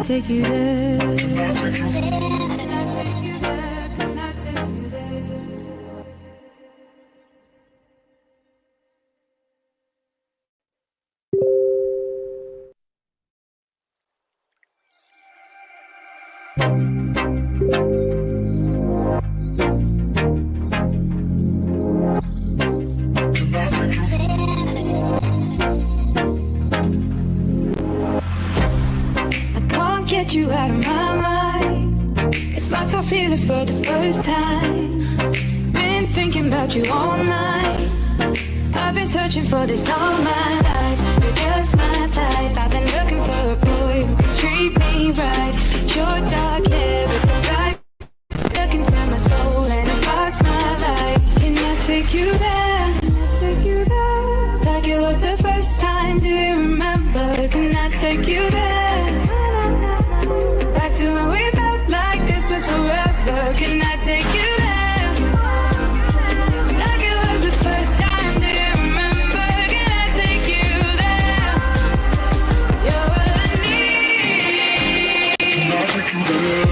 take you there? Can I take you there? Get you out of my mind. It's like I feel it for the first time. Been thinking about you all night. I've been searching for this all my life. You're just my type. I've been looking for a boy who can treat me right. Your dark hair with the dark stuck into my soul and it sparks my life. Can I take you there? Can I take you there? Like it was the first time. Do you remember? Can I take you there? Back to when we felt like this was forever. Can I take you there? Like it was the first time. Do you remember? Can I take you there? You're all I need. Can I take you there?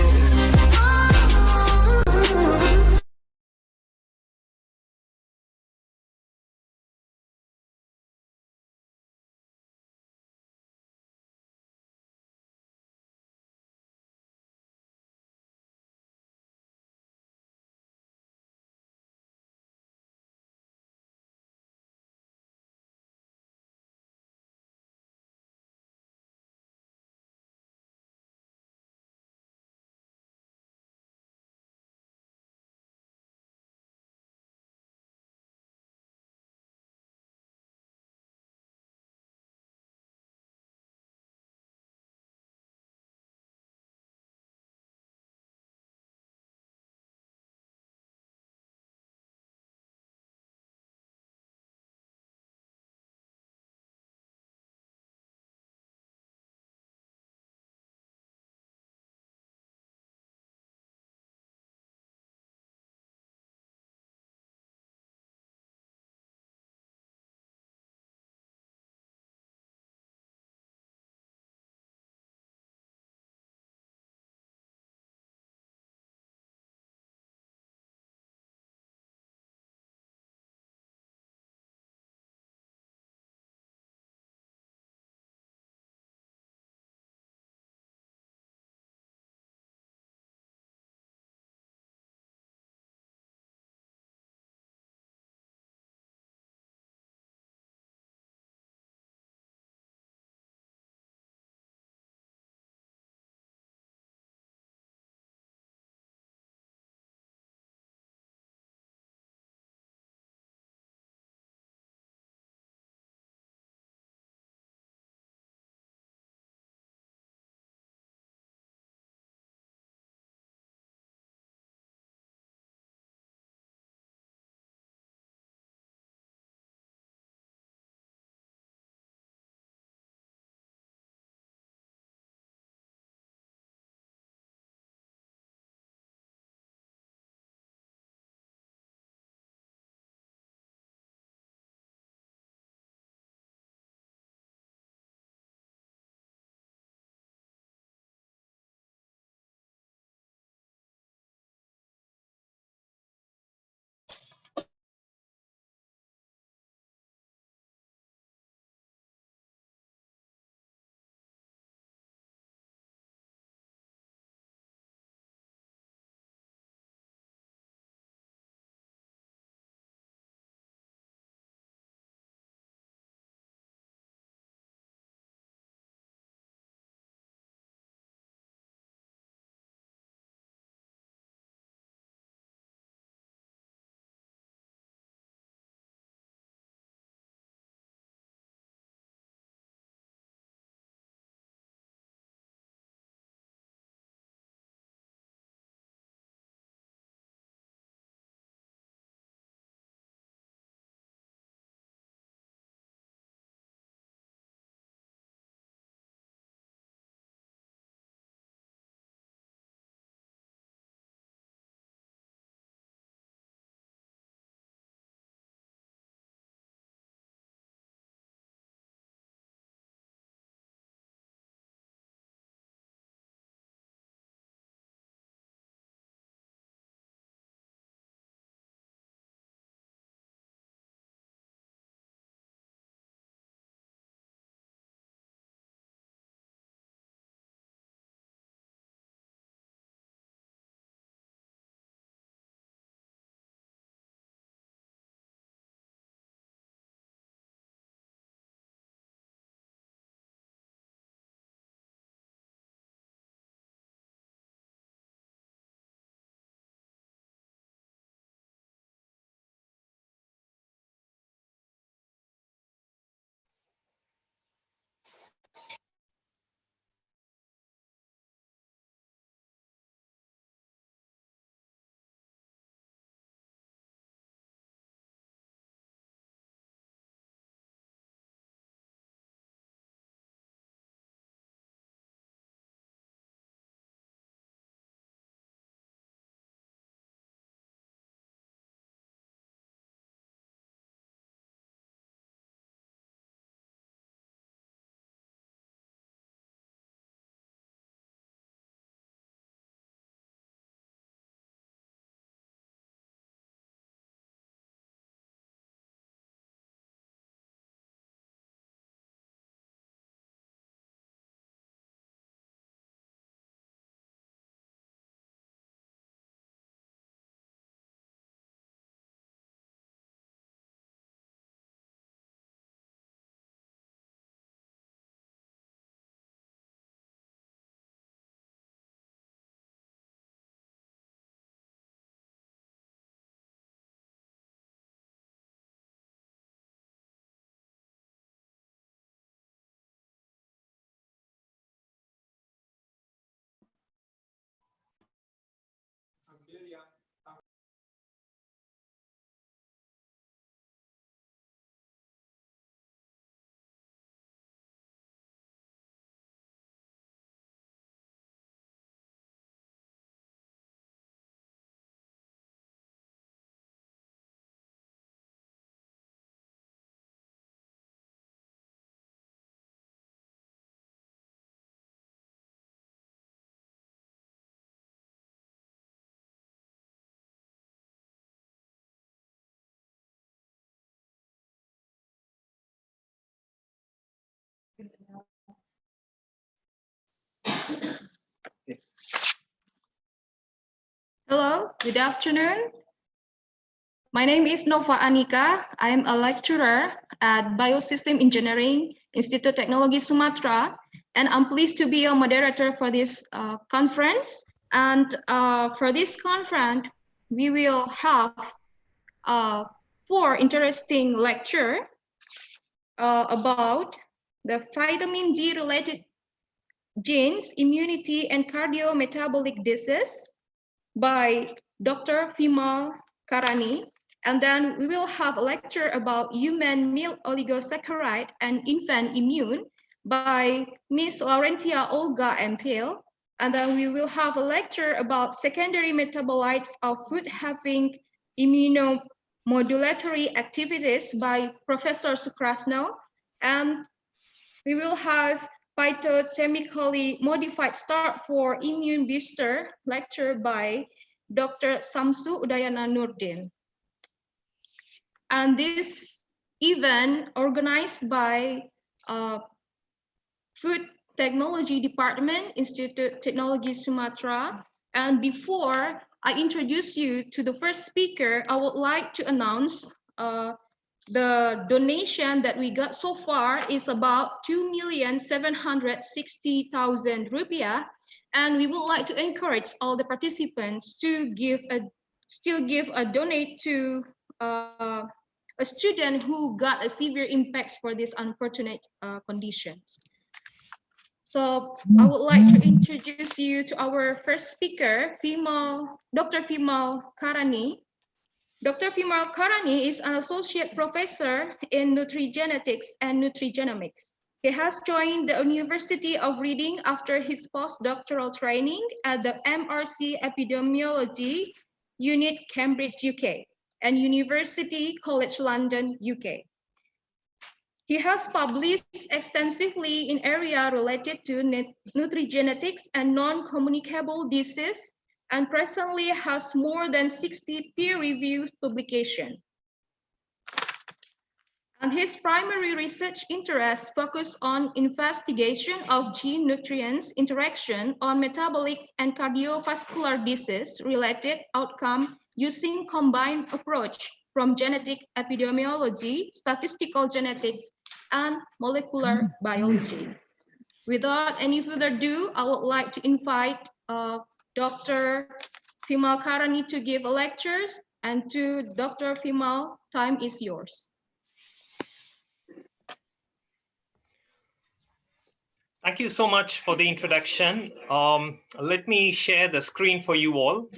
Hello, good afternoon. My name is Nova Anika. I am a lecturer at Biosystem Engineering, Institut Teknologi Sumatra, and I'm pleased to be a moderator for this conference. And for this conference, we will have 4 interesting lectures about the vitamin D related genes, immunity, and cardio-metabolic disease by Dr. Vimal Karani. And then we will have a lecture about human milk oligosaccharide and infant immune by Ms. Laurentya, Olga, M.Phil. And then we will have a lecture about secondary metabolites of food having immunomodulatory activities by Professor Sukrasno. And we will have phytochemically modified start for immune booster lecture by Dr. Samsu Udayana Nurdin. And this event organized by Food Technology Department, Institut Teknologi Sumatra. And before I introduce you to the first speaker, I would like to announce the donation that we got so far is about 2,760,000 rupiah, and we would like to encourage all the participants to donate to a student who got a severe impacts for these unfortunate conditions. So I would like to introduce you to our first speaker, Dr. Vimal Karani. Dr. Vimal Karani is an associate professor in nutrigenetics and nutrigenomics. He has joined the University of Reading after his postdoctoral training at the MRC Epidemiology Unit, Cambridge, UK, and University College London, UK. He has published extensively in areas related to nutrigenetics and non-communicable disease, and presently has more than 60 peer-reviewed publications. And his primary research interests focus on investigation of gene-nutrients interaction on metabolic and cardiovascular disease-related outcome using combined approach from genetic epidemiology, statistical genetics, and molecular biology. Without any further ado, I would like to invite Dr. Vimal Karani to give a lecture, and to Dr. Vimal, time is yours. Thank you so much for the introduction. Let me share the screen for you all.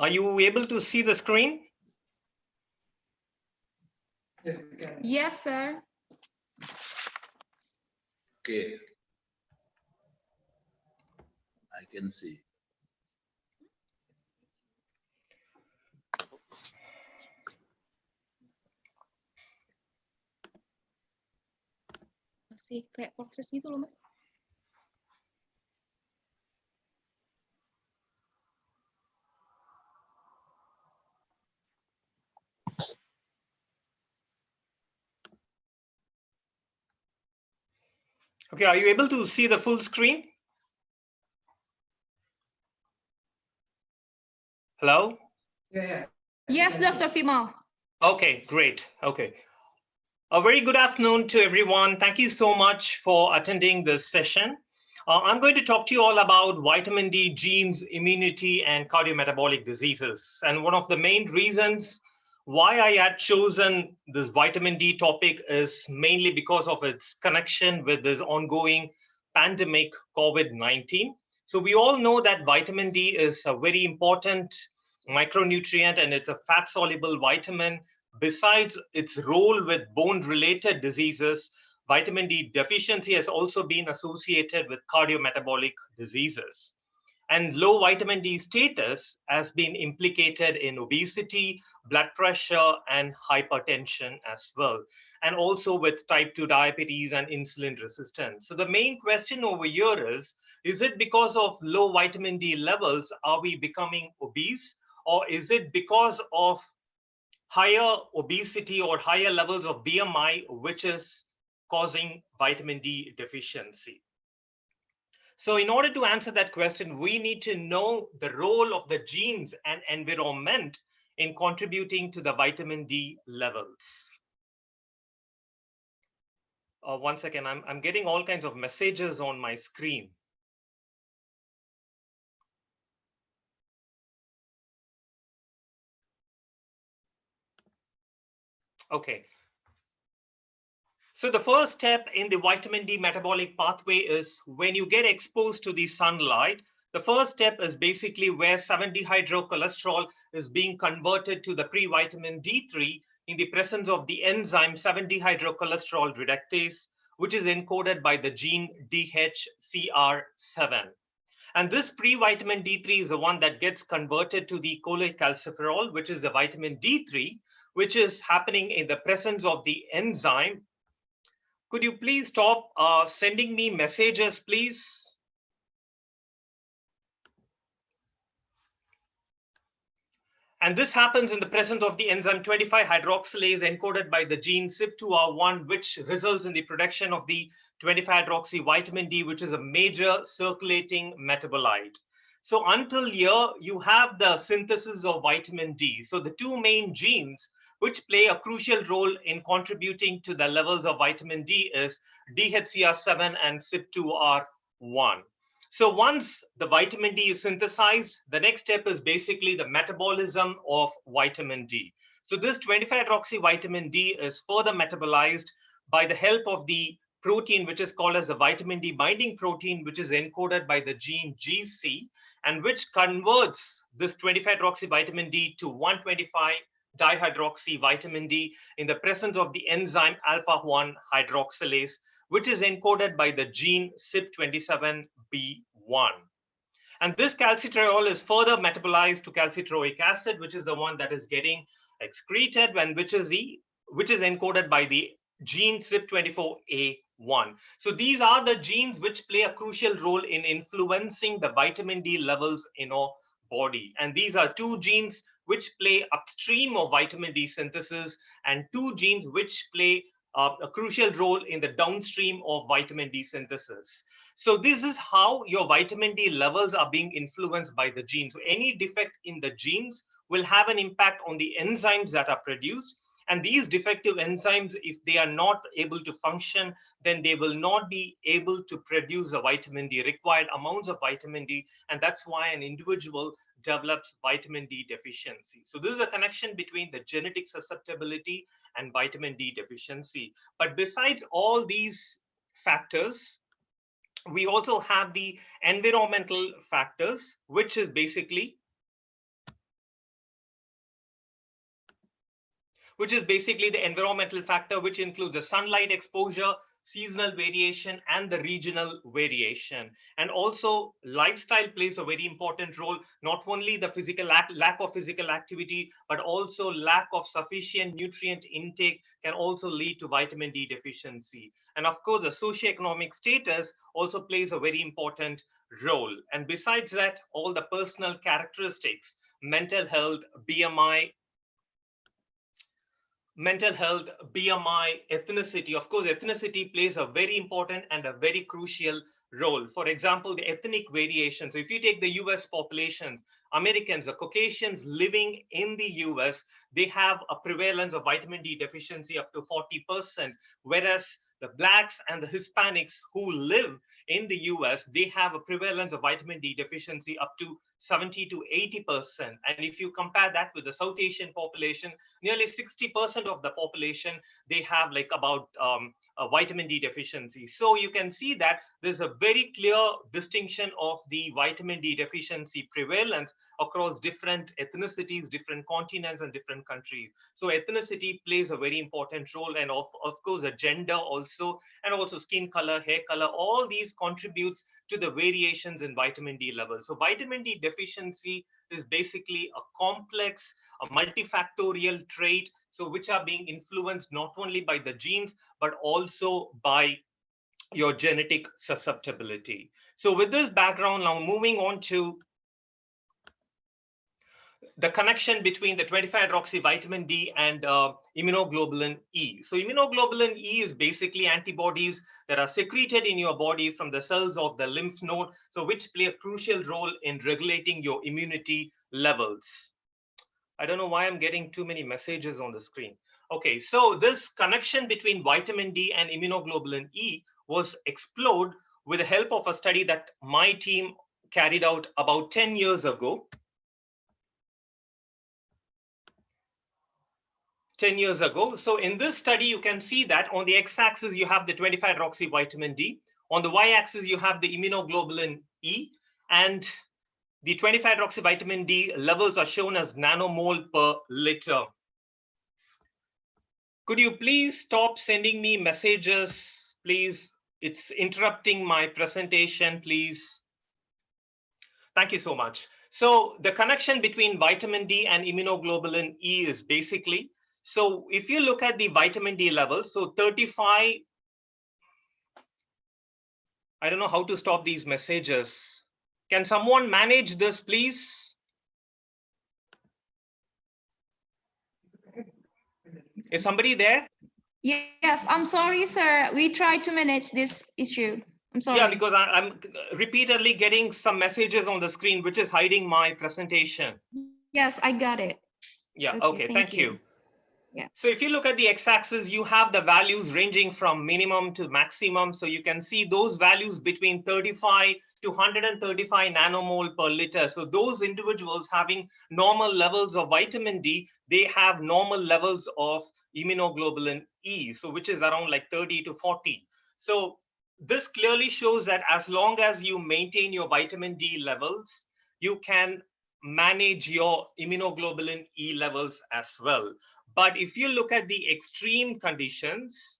Are you able to see the screen? Yes, sir. Okay. I can see. Masih kayak proses gitu loh, Mas. Okay, are you able to see the full screen? Hello? Yeah. Yes, Dr. Vimal. Okay, great. Okay. A very good afternoon to everyone. Thank you so much for attending this session. I'm going to talk to you all about vitamin D, genes, immunity, and cardiometabolic diseases. And one of the main reasons why I had chosen this vitamin D topic is mainly because of its connection with this ongoing pandemic COVID-19. So we all know that vitamin D is a very important micronutrient and it's a fat-soluble vitamin. Besides its role with bone-related diseases, vitamin D deficiency has also been associated with cardiometabolic diseases. And low vitamin D status has been implicated in obesity, blood pressure, and hypertension as well, and also with type 2 diabetes and insulin resistance. So the main question over here is it because of low vitamin D levels, are we becoming obese? Or is it because of higher obesity or higher levels of BMI, which is causing vitamin D deficiency? So in order to answer that question, we need to know the role of the genes and environment in contributing to the vitamin D levels. One second, I'm getting all kinds of messages on my screen. Okay. So the first step in the vitamin D metabolic pathway is when you get exposed to the sunlight, the first step is basically where 7-dehydrocholesterol is being converted to the pre-vitamin D3 in the presence of the enzyme 7-dehydrocholesterol reductase, which is encoded by the gene DHCR7. And this pre-vitamin D3 is the one that gets converted to the cholecalciferol, which is the vitamin D3, which is happening in the presence of the enzyme. Could you please stop sending me messages, please? And this happens in the presence of the enzyme 25-hydroxylase encoded by the gene CYP2R1, which results in the production of the 25-hydroxy vitamin D, which is a major circulating metabolite. So until here, you have the synthesis of vitamin D. So the two main genes which play a crucial role in contributing to the levels of vitamin D is DHCR7 and CYP2R1. So once the vitamin D is synthesized, the next step is basically the metabolism of vitamin D. So this 25-hydroxy vitamin D is further metabolized by the help of the protein, which is called as the vitamin D binding protein, which is encoded by the gene GC, and which converts this 25-hydroxy vitamin D to 125 dihydroxy vitamin D in the presence of the enzyme alpha-1 hydroxylase, which is encoded by the gene CYP27B1. And this calcitriol is further metabolized to calcitroic acid, which is the one that is getting excreted, and which is encoded by the gene CYP24A1. So these are the genes which play a crucial role in influencing the vitamin D levels in our body. And these are two genes which play upstream of vitamin D synthesis, and two genes which play a crucial role in the downstream of vitamin D synthesis. So this is how your vitamin D levels are being influenced by the genes. So any defect in the genes will have an impact on the enzymes that are produced. And these defective enzymes, if they are not able to function, then they will not be able to produce the vitamin D, required amounts of vitamin D. And that's why an individual develops vitamin D deficiency. So this is a connection between the genetic susceptibility and vitamin D deficiency. But besides all these factors, we also have the environmental factors, which is basically the environmental factor, which includes the sunlight exposure, seasonal variation, and the regional variation. And also lifestyle plays a very important role, not only the lack of physical activity, but also lack of sufficient nutrient intake can also lead to vitamin D deficiency. And of course, the socioeconomic status also plays a very important role. And besides that, all the personal characteristics, mental health, BMI, ethnicity. Of course, ethnicity plays a very important and a very crucial role. For example, the ethnic variation. So if you take the US populations, Americans, the Caucasians living in the US, they have a prevalence of vitamin D deficiency up to 40%, whereas the blacks and the Hispanics who live in the US, they have a prevalence of vitamin D deficiency up to 70 to 80%. And if you compare that with the South Asian population, nearly 60% of the population, they have like about a vitamin D deficiency. So you can see that there's a very clear distinction of the vitamin D deficiency prevalence across different ethnicities, different continents, and different countries. So ethnicity plays a very important role, and of course, a gender also, and also skin color, hair color, all these contributes to the variations in vitamin D levels. So vitamin D deficiency is basically a complex, a multifactorial trait, so which are being influenced not only by the genes, but also by your genetic susceptibility. So with this background, now moving on to the connection between the 25-hydroxy vitamin D and immunoglobulin E. So immunoglobulin E is basically antibodies that are secreted in your body from the cells of the lymph node, so which play a crucial role in regulating your immunity levels. I don't know why I'm getting too many messages on the screen. Okay, so this connection between vitamin D and immunoglobulin E was explored with the help of a study that my team carried out about 10 years ago. 10 years ago. So in this study, you can see that on the x-axis, you have the 25-hydroxy vitamin D. On the y-axis, you have the immunoglobulin E. And the 25-hydroxy vitamin D levels are shown as nanomole per liter. Could you please stop sending me messages, please? It's interrupting my presentation, please. Thank you so much. So the connection between vitamin D and immunoglobulin E is basically, so if you look at the vitamin D levels, so 35, I don't know how to stop these messages. Can someone manage this, please? Is somebody there? Yes, I'm sorry, sir. We try to manage this issue. I'm sorry. Yeah, because I'm repeatedly getting some messages on the screen, which is hiding my presentation. Yes, I got it. Yeah, okay, thank you. Yeah. So if you look at the x-axis, you have the values ranging from minimum to maximum. So you can see those values between 35 to 135 nanomole per liter. So those individuals having normal levels of vitamin D, they have normal levels of immunoglobulin E, so which is around like 30 to 40. So this clearly shows that as long as you maintain your vitamin D levels, you can manage your immunoglobulin E levels as well. But if you look at the extreme conditions,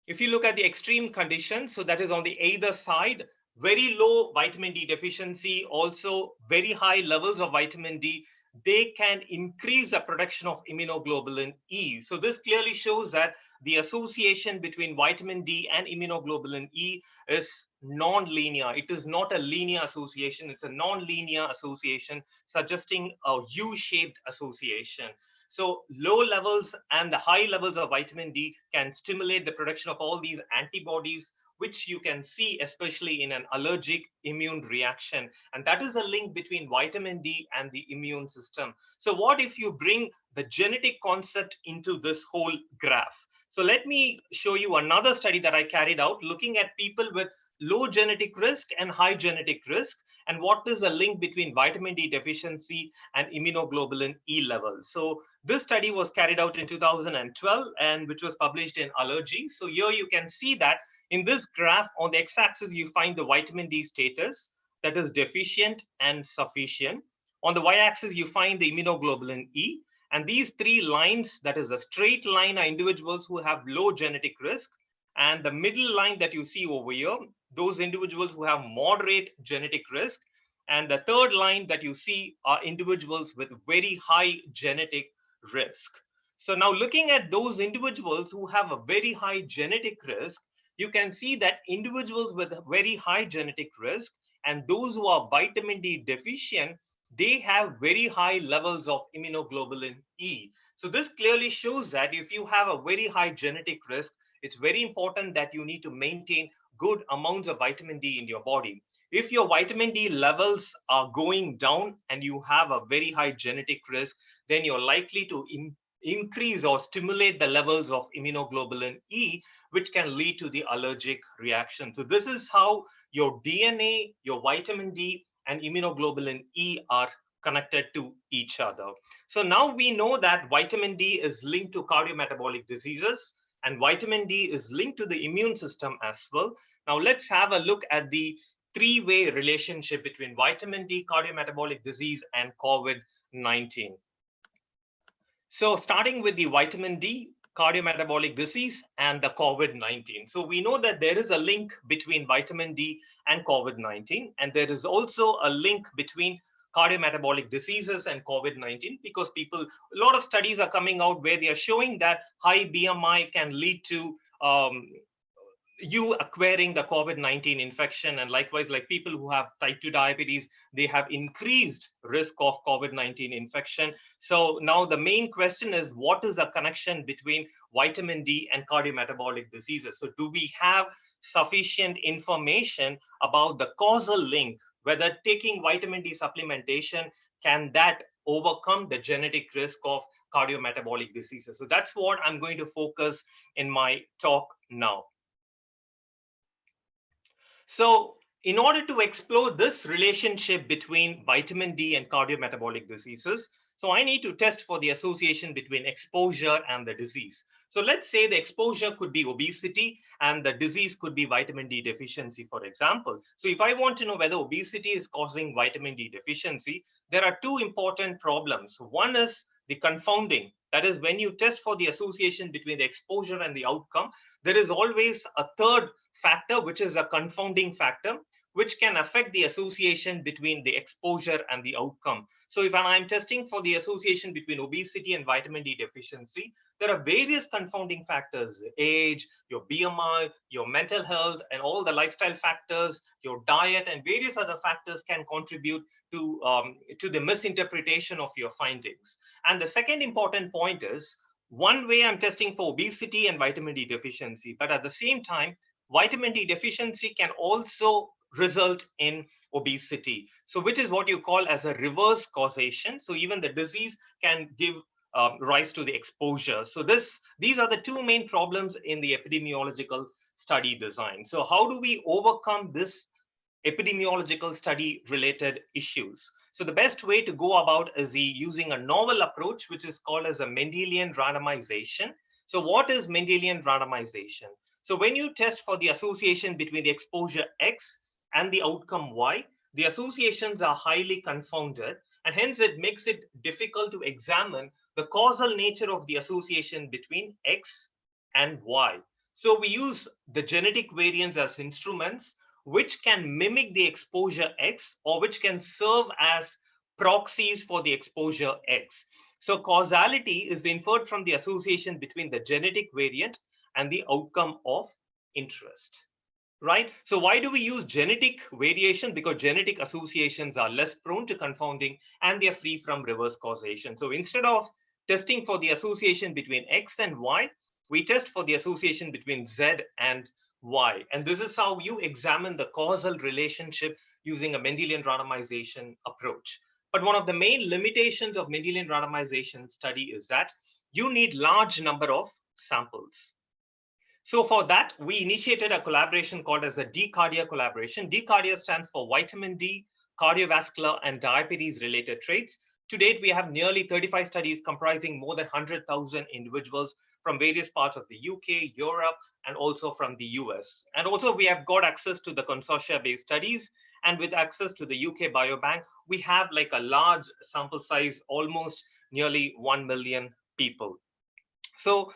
so that is on the either side, very low vitamin D deficiency, also very high levels of vitamin D, they can increase the production of immunoglobulin E. So this clearly shows that the association between vitamin D and immunoglobulin E is non-linear. It is not a linear association, it's a non-linear association, suggesting a U-shaped association. So low levels and the high levels of vitamin D can stimulate the production of all these antibodies, which you can see especially in an allergic immune reaction. And that is a link between vitamin D and the immune system. So what if you bring the genetic concept into this whole graph? So let me show you another study that I carried out looking at people with low genetic risk and high genetic risk, and what is the link between vitamin D deficiency and immunoglobulin E levels. So this study was carried out in 2012 and which was published in Allergy. So here you can see that in this graph on the x-axis, you find the vitamin D status, that is deficient and sufficient. On the y-axis, you find the immunoglobulin E. And these three lines, that is a straight line, are individuals who have low genetic risk. And the middle line that you see over here, those individuals who have moderate genetic risk. And the third line that you see are individuals with very high genetic risk. So now looking at those individuals who have a very high genetic risk, you can see that individuals with very high genetic risk and those who are vitamin D deficient, they have very high levels of immunoglobulin E. So this clearly shows that if you have a very high genetic risk, it's very important that you need to maintain good amounts of vitamin D in your body. If your vitamin D levels are going down and you have a very high genetic risk, then you're likely to increase or stimulate the levels of immunoglobulin E, which can lead to the allergic reaction. So this is how your DNA, your vitamin D, and immunoglobulin E are connected to each other. So now we know that vitamin D is linked to cardiometabolic diseases, and vitamin D is linked to the immune system as well. Now let's have a look at the three-way relationship between vitamin D, cardiometabolic disease, and COVID-19. So starting with the vitamin D, cardiometabolic disease, and the COVID-19. So we know that there is a link between vitamin D and COVID-19, and there is also a link between cardiometabolic diseases and COVID-19, because a lot of studies are coming out where they are showing that high BMI can lead to you acquiring the COVID-19 infection, and likewise, like people who have type 2 diabetes, they have increased risk of COVID-19 infection. So now the main question is, what is the connection between vitamin D and cardiometabolic diseases? So do we have sufficient information about the causal link, whether taking vitamin D supplementation, can that overcome the genetic risk of cardiometabolic diseases? So that's what I'm going to focus in my talk now. So in order to explore this relationship between vitamin D and cardiometabolic diseases, so I need to test for the association between exposure and the disease. So let's say the exposure could be obesity and the disease could be vitamin D deficiency, for example. So if I want to know whether obesity is causing vitamin D deficiency, there are two important problems. One is the confounding. That is, when you test for the association between the exposure and the outcome, there is always a third factor, which is a confounding factor, which can affect the association between the exposure and the outcome. So if I'm testing for the association between obesity and vitamin D deficiency, there are various confounding factors: age, your BMI, your mental health, and all the lifestyle factors, your diet, and various other factors can contribute to the misinterpretation of your findings. And the second important point is, one way I'm testing for obesity and vitamin D deficiency, but at the same time, vitamin D deficiency can also result in obesity. So which is what you call as a reverse causation. So even the disease can give rise to the exposure. So these are the two main problems in the epidemiological study design. So how do we overcome this epidemiological study related issues? So the best way to go about is using a novel approach, which is called as a Mendelian randomization. So what is Mendelian randomization? So when you test for the association between the exposure X and the outcome Y, the associations are highly confounded, and hence it makes it difficult to examine the causal nature of the association between X and Y. So we use the genetic variants as instruments which can mimic the exposure X, or which can serve as proxies for the exposure X. So causality is inferred from the association between the genetic variant and the outcome of interest, right? So why do we use genetic variation? Because genetic associations are less prone to confounding and they are free from reverse causation. So instead of testing for the association between X and Y, we test for the association between Z and Y. And this is how you examine the causal relationship using a Mendelian randomization approach. But one of the main limitations of Mendelian randomization study is that you need large number of samples. So for that, we initiated a collaboration called as a D-Cardia collaboration. D-Cardia stands for vitamin D, cardiovascular, and diabetes-related traits. To date, we have nearly 35 studies comprising more than 100,000 individuals from various parts of the UK, Europe, and also from the US. And also we have got access to the consortia-based studies. And with access to the UK Biobank, we have like a large sample size, almost nearly 1 million people. So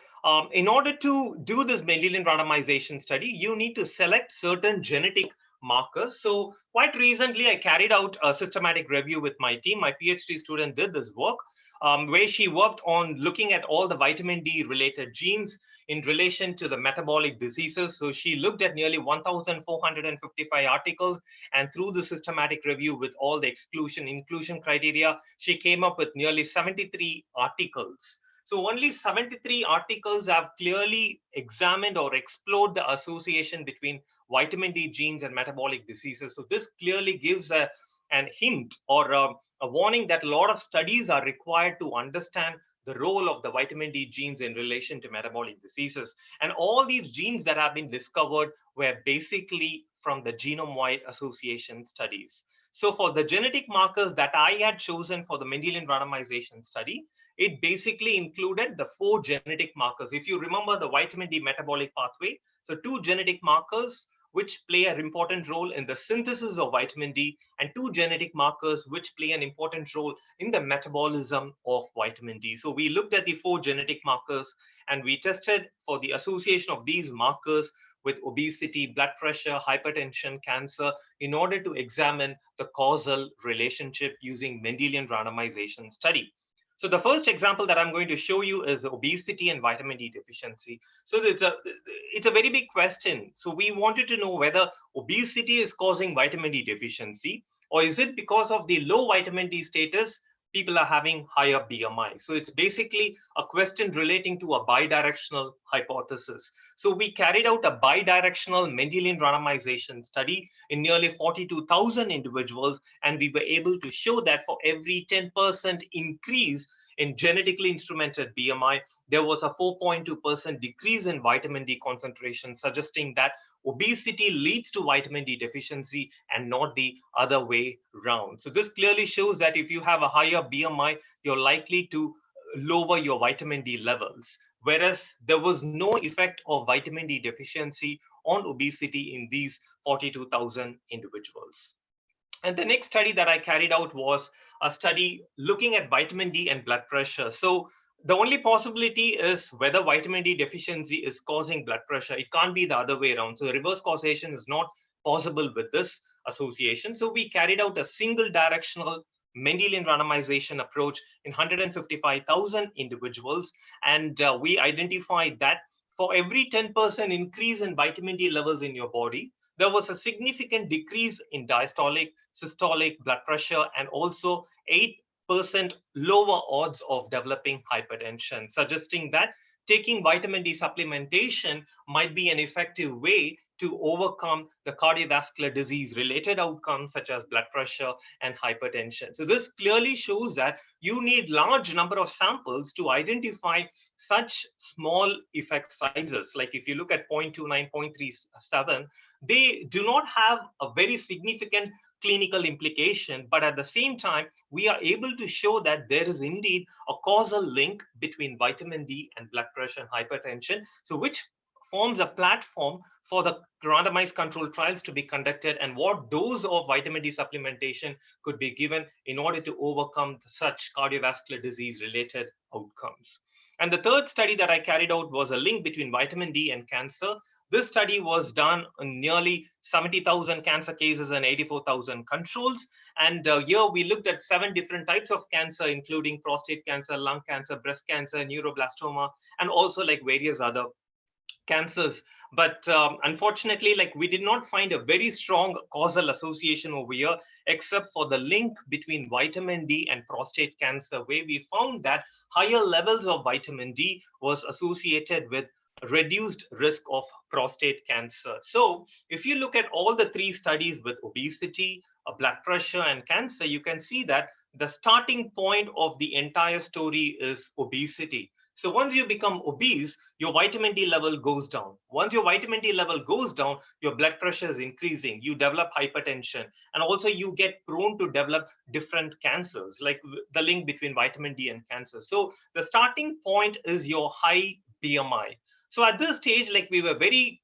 in order to do this Mendelian randomization study, you need to select certain genetic markers. So quite recently, I carried out a systematic review with my team. My PhD student did this work, where she worked on looking at all the vitamin D related genes in relation to the metabolic diseases. So she looked at nearly 1,455 articles, and through the systematic review with all the inclusion criteria, she came up with nearly 73 articles. So only 73 articles have clearly examined or explored the association between vitamin D genes and metabolic diseases. So this clearly gives an hint or a warning that a lot of studies are required to understand the role of the vitamin D genes in relation to metabolic diseases. And all these genes that have been discovered were basically from the genome-wide association studies. So for the genetic markers that I had chosen for the Mendelian randomization study, it basically included the 4 genetic markers. If you remember the vitamin D metabolic pathway, so 2 genetic markers which play an important role in the synthesis of vitamin D, and 2 genetic markers which play an important role in the metabolism of vitamin D. So we looked at the 4 genetic markers and we tested for the association of these markers with obesity, blood pressure, hypertension, cancer, in order to examine the causal relationship using Mendelian randomization study. So the first example that I'm going to show you is obesity and vitamin D deficiency. So it's a very big question. So we wanted to know whether obesity is causing vitamin D deficiency, or is it because of the low vitamin D status, people are having higher BMI. So it's basically a question relating to a bidirectional hypothesis. So we carried out a bidirectional Mendelian randomization study in nearly 42,000 individuals, and we were able to show that for every 10% increase in genetically instrumented BMI, there was a 4.2% decrease in vitamin D concentration, suggesting that obesity leads to vitamin D deficiency and not the other way around. So this clearly shows that if you have a higher BMI, you're likely to lower your vitamin D levels, whereas there was no effect of vitamin D deficiency on obesity in these 42,000 individuals. And the next study that I carried out was a study looking at vitamin D and blood pressure. So the only possibility is whether vitamin D deficiency is causing blood pressure. It can't be the other way around. So reverse causation is not possible with this association. So we carried out a single directional Mendelian randomization approach in 155,000 individuals. And we identified that for every 10% increase in vitamin D levels in your body, there was a significant decrease in diastolic, systolic blood pressure, and also 8% lower odds of developing hypertension, suggesting that taking vitamin D supplementation might be an effective way to overcome the cardiovascular disease related outcomes such as blood pressure and hypertension. So this clearly shows that you need large number of samples to identify such small effect sizes. Like if you look at 0.29, 0.37, they do not have a very significant clinical implication, but at the same time, we are able to show that there is indeed a causal link between vitamin D and blood pressure and hypertension, so which forms a platform for the randomized control trials to be conducted and what dose of vitamin D supplementation could be given in order to overcome such cardiovascular disease related outcomes. And the third study that I carried out was a link between vitamin D and cancer. This study was done on nearly 70,000 cancer cases and 84,000 controls. And here we looked at 7 different types of cancer, including prostate cancer, lung cancer, breast cancer, neuroblastoma, and also like various other cancers. But unfortunately, like we did not find a very strong causal association over here, except for the link between vitamin D and prostate cancer, where we found that higher levels of vitamin D was associated with reduced risk of prostate cancer. So if you look at all the 3 studies with obesity, blood pressure, and cancer, you can see that the starting point of the entire story is obesity. So once you become obese, your vitamin D level goes down. Once your vitamin D level goes down, your blood pressure is increasing. You develop hypertension, and also you get prone to develop different cancers, like the link between vitamin D and cancer. So the starting point is your high BMI. So at this stage, like we were very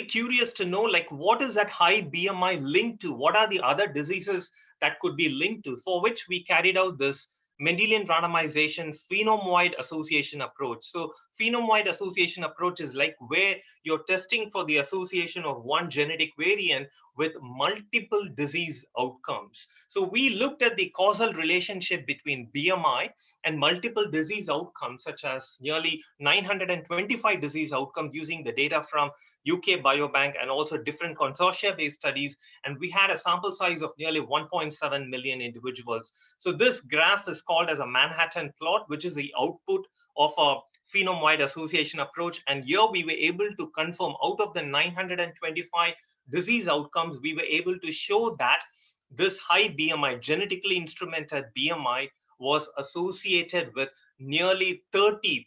curious to know, like, what is that high BMI linked to? What are the other diseases that could be linked to? For which we carried out this Mendelian randomization phenome-wide association approach. So phenome-wide association approach is like where you're testing for the association of one genetic variant with multiple disease outcomes. So we looked at the causal relationship between BMI and multiple disease outcomes, such as nearly 925 disease outcomes using the data from UK Biobank and also different consortia-based studies. And we had a sample size of nearly 1.7 million individuals. So this graph is called as a Manhattan plot, which is the output of a phenome-wide association approach. And here we were able to confirm out of the 925 disease outcomes, we were able to show that this high BMI, genetically instrumented BMI, was associated with nearly 30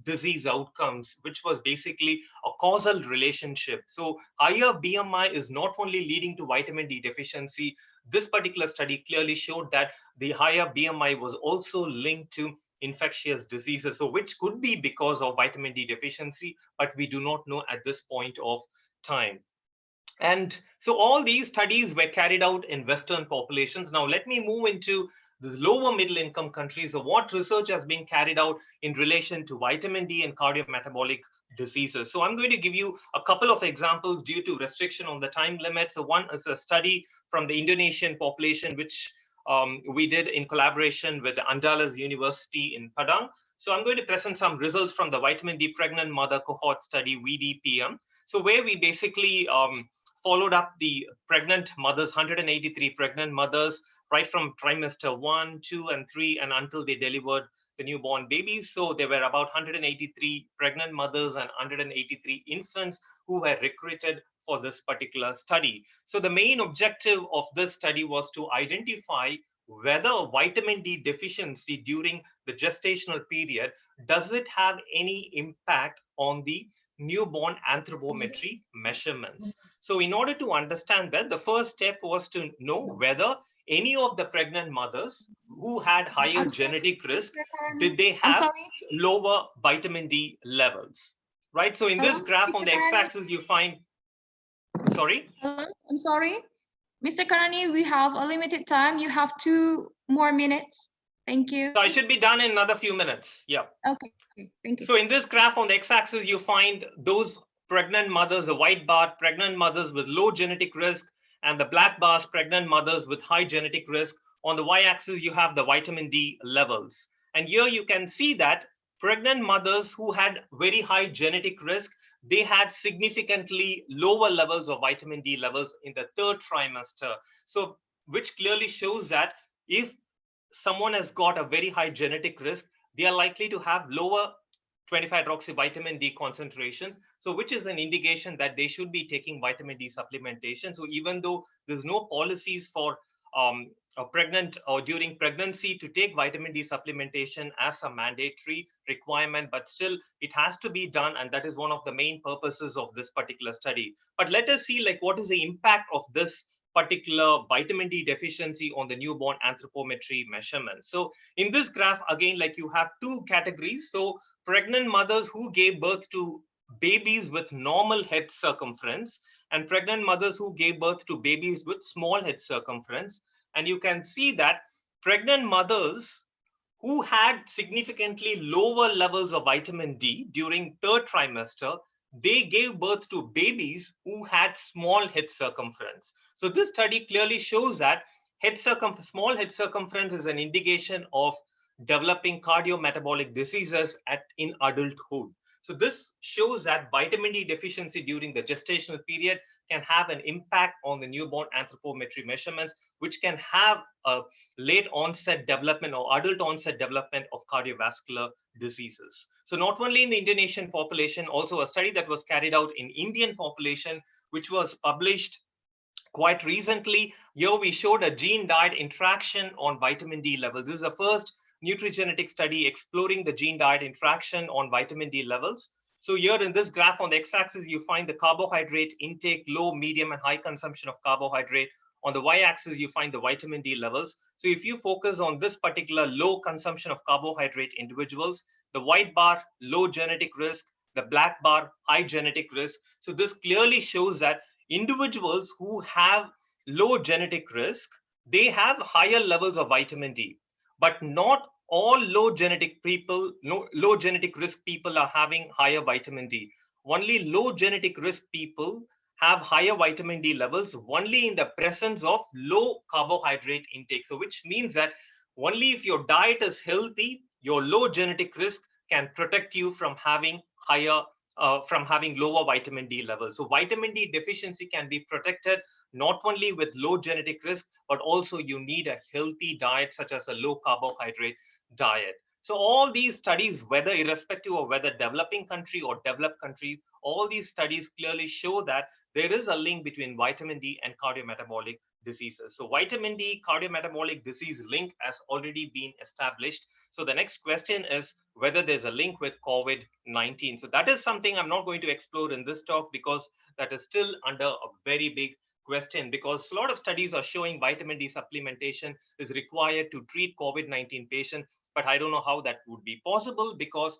disease outcomes, which was basically a causal relationship. So higher BMI is not only leading to vitamin D deficiency. This particular study clearly showed that the higher BMI was also linked to infectious diseases, so which could be because of vitamin D deficiency, but we do not know at this point of time. And so all these studies were carried out in Western populations. Now let me move into the lower middle income countries. So what research has been carried out in relation to vitamin D and cardiometabolic diseases? So I'm going to give you a couple of examples due to restriction on the time limit. So one is a study from the Indonesian population, which we did in collaboration with the Andalas University in Padang. So I'm going to present some results from the vitamin D pregnant mother cohort study, VDPM. So where we basically followed up the pregnant mothers, 183 pregnant mothers, right from trimester 1, 2, and 3, and until they delivered the newborn babies. So there were about 183 pregnant mothers and 183 infants who were recruited for this particular study. So the main objective of this study was to identify whether vitamin D deficiency during the gestational period, does it have any impact on the newborn anthropometry measurements. So in order to understand that, the first step was to know whether any of the pregnant mothers who had higher genetic risk, did they have lower vitamin D levels, right? So in this graph on the x-axis, you find, sorry? I'm sorry. Mr. Karani, we have a limited time. You have 2 more minutes. Thank you. So I should be done in another few minutes. Yeah. Okay, thank you. So in this graph on the x-axis, you find those pregnant mothers, the white bar, pregnant mothers with low genetic risk, and the black bars, pregnant mothers with high genetic risk. On the y-axis, you have the vitamin D levels. And here you can see that pregnant mothers who had very high genetic risk, they had significantly lower levels of vitamin D levels in the 3rd trimester. So which clearly shows that if someone has got a very high genetic risk, they are likely to have lower 25-hydroxyvitamin D concentrations, so which is an indication that they should be taking vitamin D supplementation. So even though there's no policies for a pregnant or during pregnancy to take vitamin D supplementation as a mandatory requirement, but still it has to be done, and that is one of the main purposes of this particular study. But let us see like what is the impact of this particular vitamin D deficiency on the newborn anthropometry measurements. So in this graph, again, like you have 2 categories. So pregnant mothers who gave birth to babies with normal head circumference and pregnant mothers who gave birth to babies with small head circumference. And you can see that pregnant mothers who had significantly lower levels of vitamin D during 3rd trimester, they gave birth to babies who had small head circumference. So this study clearly shows that small head circumference is an indication of developing cardiometabolic diseases in adulthood. So this shows that vitamin D deficiency during the gestational period can have an impact on the newborn anthropometry measurements, which can have a late onset development or adult onset development of cardiovascular diseases. So not only in the Indonesian population, also a study that was carried out in Indian population, which was published quite recently. Here we showed a gene-diet interaction on vitamin D level. This is the first nutrigenetic study exploring the gene-diet interaction on vitamin D levels. So here in this graph on the x-axis, you find the carbohydrate intake, low, medium, and high consumption of carbohydrate. On the y-axis, you find the vitamin D levels. So if you focus on this particular low consumption of carbohydrate individuals, the white bar, low genetic risk, the black bar, high genetic risk. So this clearly shows that individuals who have low genetic risk, they have higher levels of vitamin D, but not all low genetic risk people are having higher vitamin D. Only low genetic risk people have higher vitamin D levels only in the presence of low carbohydrate intake. So which means that only if your diet is healthy, your low genetic risk can protect you from having lower vitamin D levels. So vitamin D deficiency can be protected not only with low genetic risk, but also you need a healthy diet such as a low carbohydrate diet. So all these studies, whether irrespective of whether developing country or developed country, all these studies clearly show that there is a link between vitamin D and cardiometabolic diseases. So vitamin D cardiometabolic disease link has already been established. So the next question is whether there's a link with COVID-19. So that is something I'm not going to explore in this talk because that is still under a very big question, because a lot of studies are showing vitamin D supplementation is required to treat COVID-19 patients, but I don't know how that would be possible because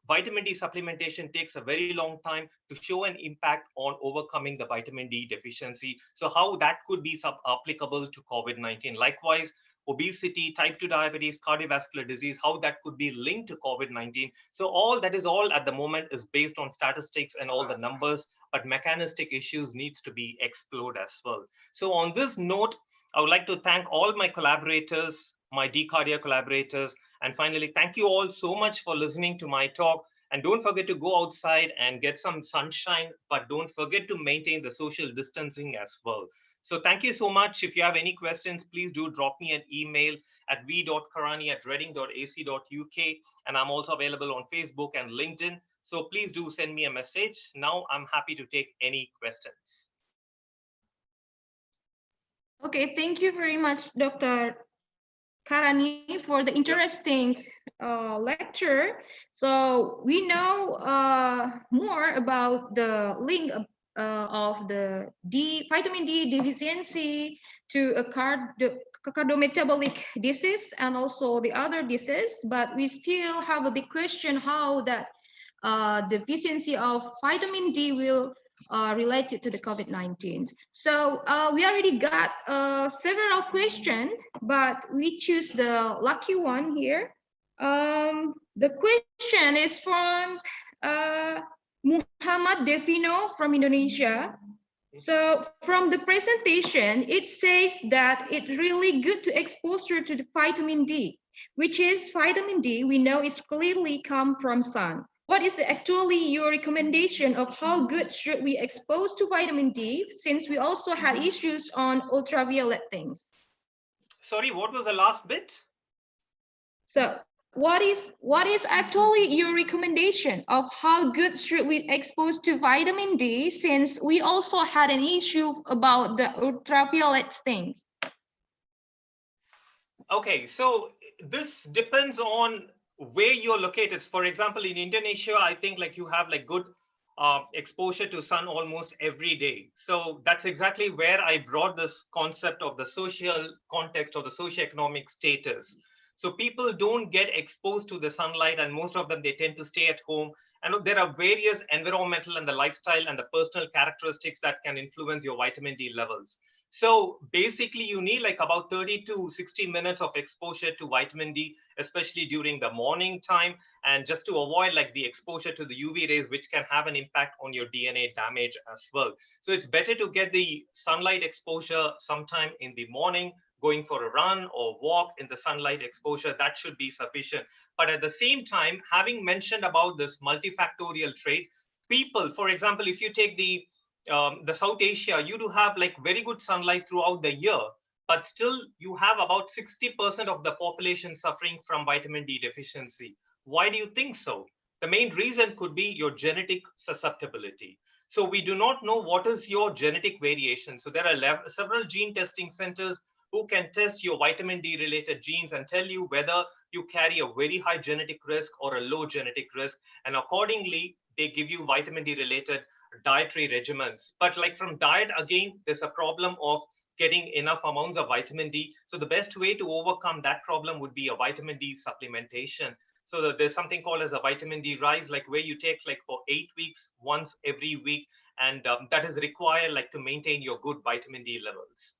vitamin D supplementation takes a very long time to show an impact on overcoming the vitamin D deficiency. So how that could be applicable to COVID-19. Likewise, obesity, type 2 diabetes, cardiovascular disease, how that could be linked to COVID-19. So all that is all at the moment is based on statistics and all the numbers, but mechanistic issues needs to be explored as well. So on this note, I would like to thank all my collaborators, my DCardia collaborators, and finally, thank you all so much for listening to my talk. And don't forget to go outside and get some sunshine, but don't forget to maintain the social distancing as well. So thank you so much. If you have any questions, please do drop me an email at v.karani@reading.ac.uk. And I'm also available on Facebook and LinkedIn. So please do send me a message. Now I'm happy to take any questions. Okay, thank you very much, Dr. Karani, for the interesting lecture. So we know more about the link of the vitamin D deficiency to a cardio-metabolic disease and also the other disease, but we still have a big question how that deficiency of vitamin D will related to the COVID-19. So we already got several questions, but we choose the lucky one here. The question is from Muhammad Devino from Indonesia. So from the presentation, it says that it's really good to exposure to the vitamin D, which is vitamin D we know is clearly come from sun. What is actually your recommendation of how good should we expose to vitamin D, since we also had issues on ultraviolet things? Sorry, what was the last bit? So what is actually your recommendation of how good should we expose to vitamin D, since we also had an issue about the ultraviolet thing? Okay, so this depends on where you're located. For example, in Indonesia, I think like you have like good exposure to sun almost every day. So that's exactly where I brought this concept of the social context or the socioeconomic status. So people don't get exposed to the sunlight, and most of them, they tend to stay at home. And there are various environmental and the lifestyle and the personal characteristics that can influence your vitamin D levels. So basically you need like about 30 to 60 minutes of exposure to vitamin D, especially during the morning time, and just to avoid like the exposure to the UV rays, which can have an impact on your DNA damage as well. So it's better to get the sunlight exposure sometime in the morning, going for a run or walk in the sunlight exposure, that should be sufficient. But at the same time, having mentioned about this multifactorial trait, people, for example, if you take the South Asia, you do have like very good sunlight throughout the year, but still you have about 60% of the population suffering from vitamin D deficiency. Why do you think so? The main reason could be your genetic susceptibility. So we do not know what is your genetic variation. So there are several gene testing centers who can test your vitamin D related genes and tell you whether you carry a very high genetic risk or a low genetic risk. And accordingly, they give you vitamin D related dietary regimens. But like from diet, again, there's a problem of getting enough amounts of vitamin D. So the best way to overcome that problem would be a vitamin D supplementation. So that there's something called as a vitamin D rise, like where you take like for 8 weeks, once every week. And that is required like to maintain your good vitamin D levels.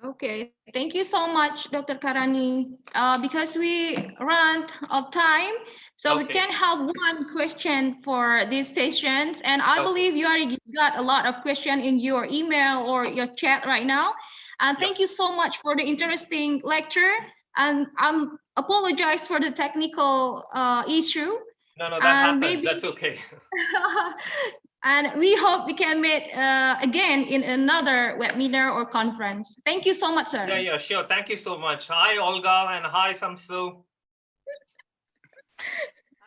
Okay, thank you so much, Dr. Karani. Because we run out of time, so we can have one question for these sessions. And I believe you already got a lot of questions in your email or your chat right now. And thank you so much for the interesting lecture. And I'm apologize for the technical issue. No, that happens. Maybe... That's okay. And we hope we can meet again in another webinar or conference. Thank you so much, sir. Yeah, sure. Thank you so much. Hi, Olga, and hi, Samsu.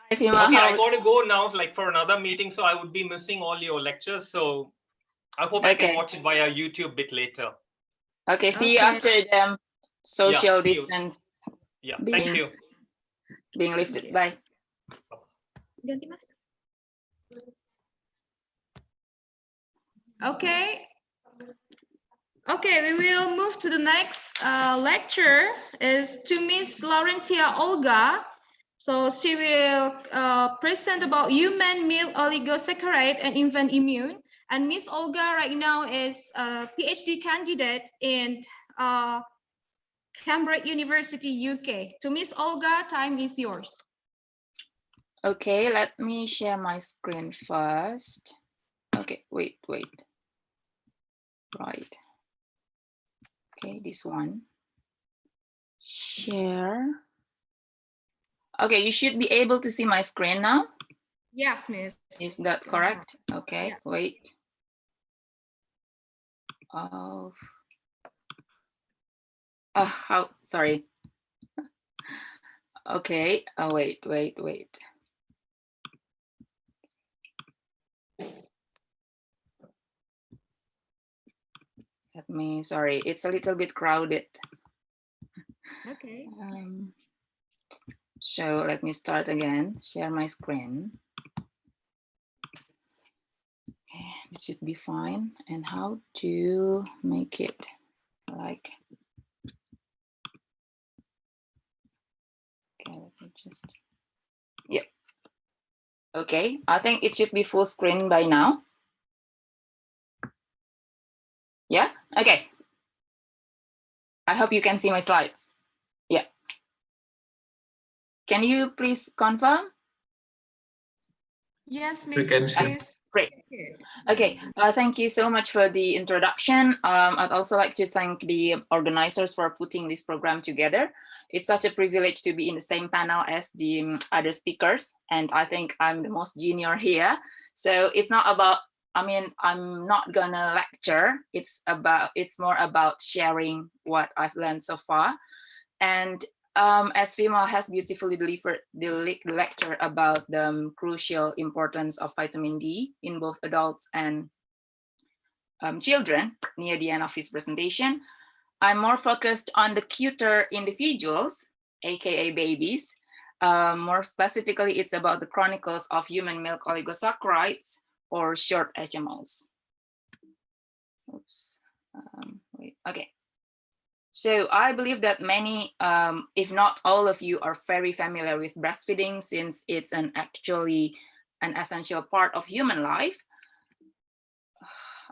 Hi, Vimal, Okay, I how? got to go now, like for another meeting, so I would be missing all your lectures. So I hope I can Okay. watch it via YouTube bit later. Okay, see you Okay. after the social see you. distance Yeah, thank you. being lifted. Bye. Ganti, Mas. Okay. Okay, we will move to the next lecture is to Miss Laurentya Olga. So she will present about human milk oligosaccharide and infant immune. And Miss Olga right now is a PhD candidate in Cambridge University, UK. To Miss Olga, time is yours. Okay, let me share my screen first. Okay, wait. Right. Okay, this one. Share. Okay, you should be able to see my screen now. Yes, Miss. Is that correct? Okay, Yes. wait. Oh, how, sorry. Okay, wait. Let me, sorry, it's a little bit crowded. Okay. So let me start again, share my screen. Okay, it should be fine. And how to make it like, okay, let me just, yeah. Okay, I think it should be full screen by now. Yeah, okay. I hope you can see my slides. Yeah. Can you please confirm? Yes, We can see. Miss. Great. Okay, thank you so much for the introduction. I'd also like to thank the organizers for putting this program together. It's such a privilege to be in the same panel as the other speakers, and I think I'm the most junior here. So it's not about, I mean, I'm not gonna lecture. It's more about sharing what I've learned so far. And as Vimal has beautifully delivered the lecture about the crucial importance of vitamin D in both adults and children near the end of his presentation, I'm more focused on the cuter individuals, aka babies. More specifically, it's about the Chronicles of Human Milk Oligosaccharides, or short HMOs. Oops. Wait. Okay. So I believe that many, if not all of you, are very familiar with breastfeeding, since it's actually an essential part of human life.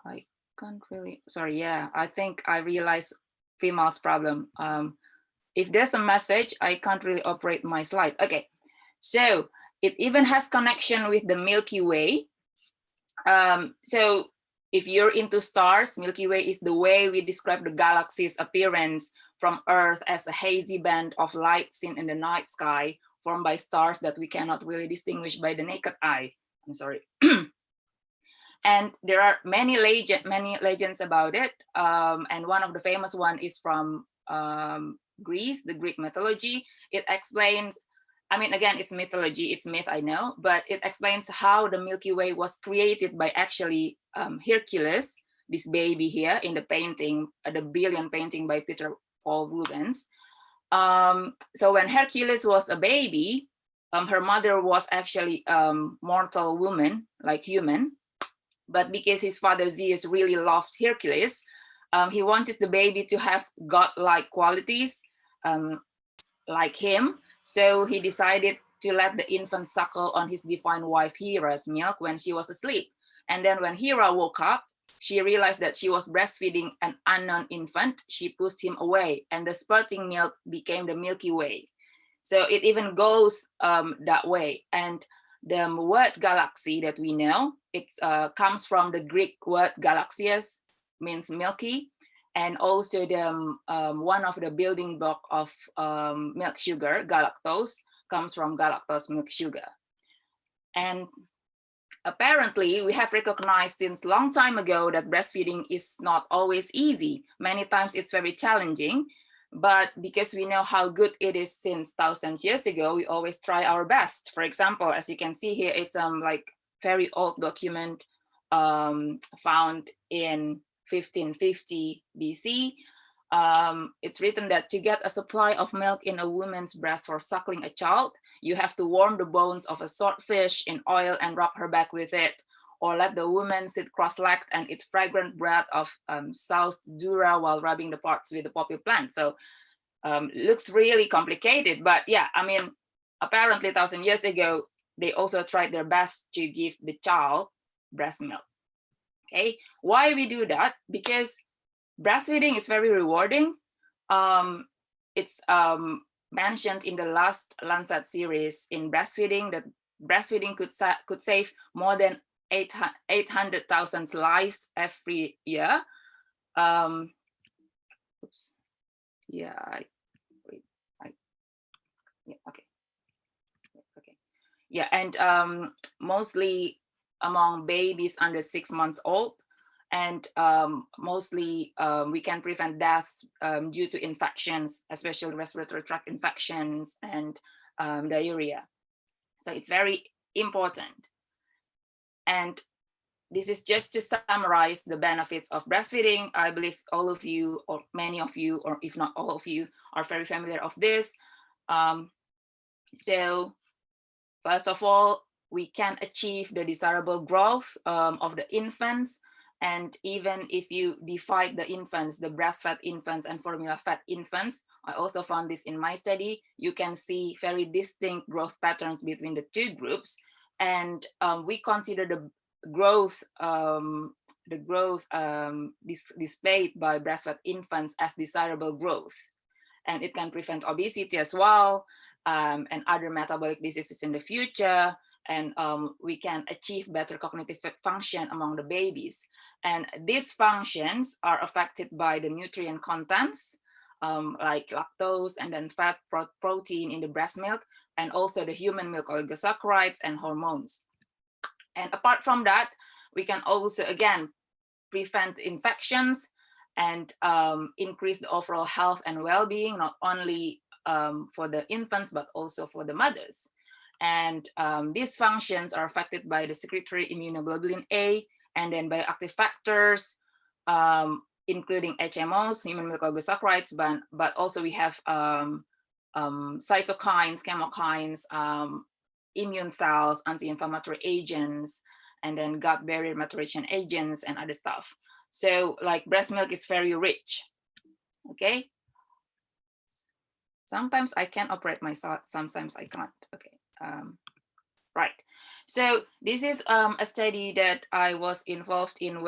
I can't really, sorry, yeah, I think I realized Vimal's problem. If there's a message, I can't really operate my slide. Okay, so it even has connection with the Milky Way. So if you're into stars, Milky Way is the way we describe the galaxy's appearance from Earth as a hazy band of light seen in the night sky, formed by stars that we cannot really distinguish by the naked eye. I'm sorry. And there are many legends about it. And one of the famous one is from Greece, the Greek mythology. It explains, I mean, again, it's mythology, it's myth, I know, but it explains how the Milky Way was created by actually Hercules, this baby here in the painting, the Billion painting by Peter Paul Rubens. So when Hercules was a baby, her mother was actually mortal woman, like human, but because his father Zeus really loved Hercules, he wanted the baby to have godlike qualities like him. So he decided to let the infant suckle on his divine wife Hera's milk when she was asleep. And then when Hera woke up, she realized that she was breastfeeding an unknown infant. She pushed him away, and the spurting milk became the Milky Way. So it even goes that way. And the word galaxy that we know, it comes from the Greek word galaxias, means milky, and also the one of the building block of milk sugar, galactose, comes from galactose milk sugar. And apparently, we have recognized since a long time ago that breastfeeding is not always easy. Many times it's very challenging, But because we know how good it is since thousands years ago, we always try our best. For example, as you can see here, it's like very old document found in 1550 BC. It's written that to get a supply of milk in a woman's breast for suckling a child, you have to warm the bones of a swordfish in oil and rub her back with it, or let the woman sit cross-legged and eat fragrant bread of soused dura while rubbing the parts with the poppy plant. So looks really complicated, but yeah, I mean, apparently 1,000 years ago, they also tried their best to give the child breast milk. Okay, why we do that? Because breastfeeding is very rewarding. It's mentioned in the last Lancet series in breastfeeding that breastfeeding could save more than 800,000 lives every year. Oops. Yeah, okay. Yeah, and mostly among babies under 6 months old, and mostly we can prevent deaths due to infections, especially respiratory tract infections and diarrhea. So it's very important. And this is just to summarize the benefits of breastfeeding. I believe all of you, or many of you, or if not all of you, are very familiar of this. So first of all, we can achieve the desirable growth of the infants. And even if you divide the infants, the breastfed infants and formula-fed infants, I also found this in my study, you can see very distinct growth patterns between the two groups. And we consider the growth displayed by breastfed infants as desirable growth. And it can prevent obesity as well, and other metabolic diseases in the future. And we can achieve better cognitive function among the babies. And these functions are affected by the nutrient contents, like lactose and then fat, protein in the breast milk, and also the human milk oligosaccharides and hormones. And apart from that, we can also, again, prevent infections and increase the overall health and well-being, not only for the infants, but also for the mothers. And these functions are affected by the secretory immunoglobulin A, and then bioactive factors, including HMOs, human milk oligosaccharides, but also we have cytokines, chemokines, immune cells, anti-inflammatory agents, and then gut barrier maturation agents and other stuff. So like breast milk is very rich, okay? Sometimes I can operate my salt, sometimes I can't, okay. Right, so this is a study that I was involved in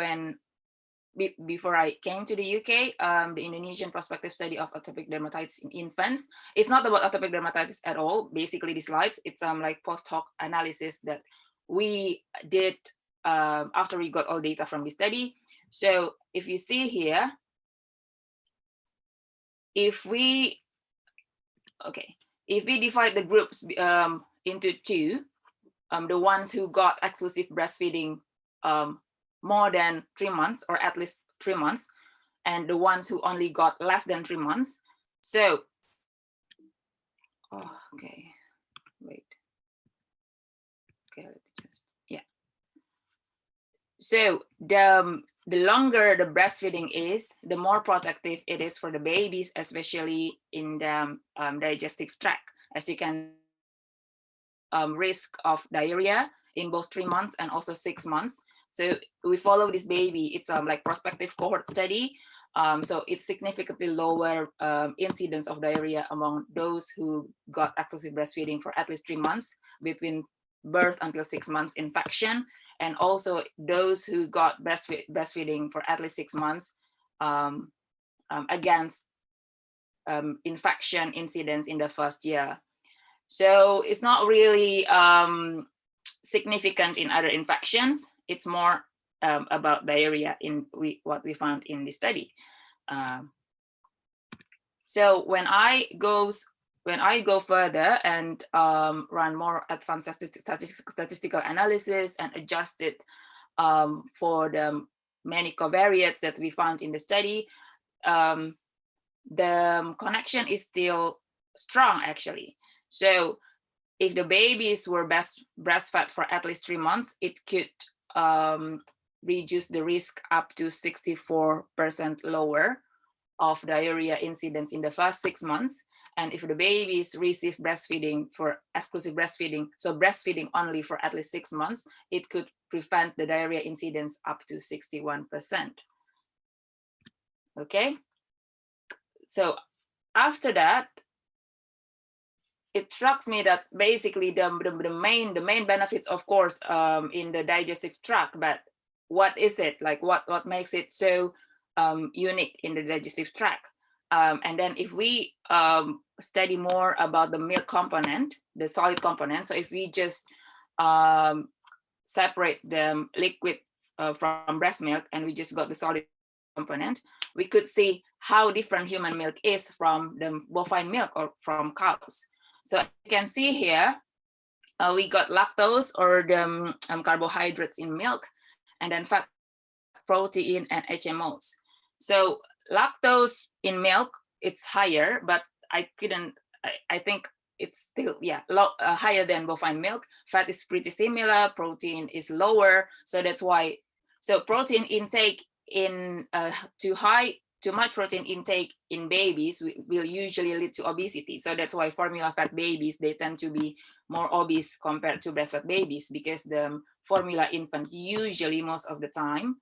before I came to the UK, the Indonesian prospective study of atopic dermatitis in infants. It's not about atopic dermatitis at all, basically the slides, it's like post hoc analysis that we did after we got all data from the study. So if you see here, if we divide the groups into two, the ones who got exclusive breastfeeding more than 3 months, or at least 3 months, and the ones who only got less than 3 months. So, okay, wait. Okay, let me just, yeah. So the longer the breastfeeding is, the more protective it is for the babies, especially in the digestive tract. As you can, risk of diarrhea in both 3 months and also 6 months. So we follow this baby, it's like prospective cohort study. So it's significantly lower incidence of diarrhea among those who got exclusive breastfeeding for at least 3 months between birth until 6 months infection, and also those who got breastfeeding for at least 6 months against infection incidence in the first year. So it's not really significant in other infections. It's more about diarrhea in what we found in the study. So when I go further and run more advanced statistical analysis and adjust it for the many covariates that we found in the study, the connection is still strong actually. So if the babies were breastfed for at least 3 months, it could reduce the risk up to 64% lower of diarrhea incidence in the first 6 months. And if the babies receive breastfeeding for exclusive breastfeeding, so breastfeeding only for at least 6 months, it could prevent the diarrhea incidence up to 61%. Okay, so after that, it strikes me that basically the main benefits, of course, in the digestive tract, but what is it like? What makes it so unique in the digestive tract? And then if we study more about the milk component, the solid component, so if we just separate the liquid from breast milk and we just got the solid component, we could see how different human milk is from the bovine milk or from cows. So you can see here, we got lactose or the carbohydrates in milk, and then fat, protein, and HMOs. So lactose in milk, it's higher, but I think it's still, yeah, higher than bovine milk. Fat is pretty similar, protein is lower. So that's why, so protein intake in too much protein intake in babies will usually lead to obesity. So that's why formula fed babies, they tend to be more obese compared to breastfed babies, because the formula infant usually most of the time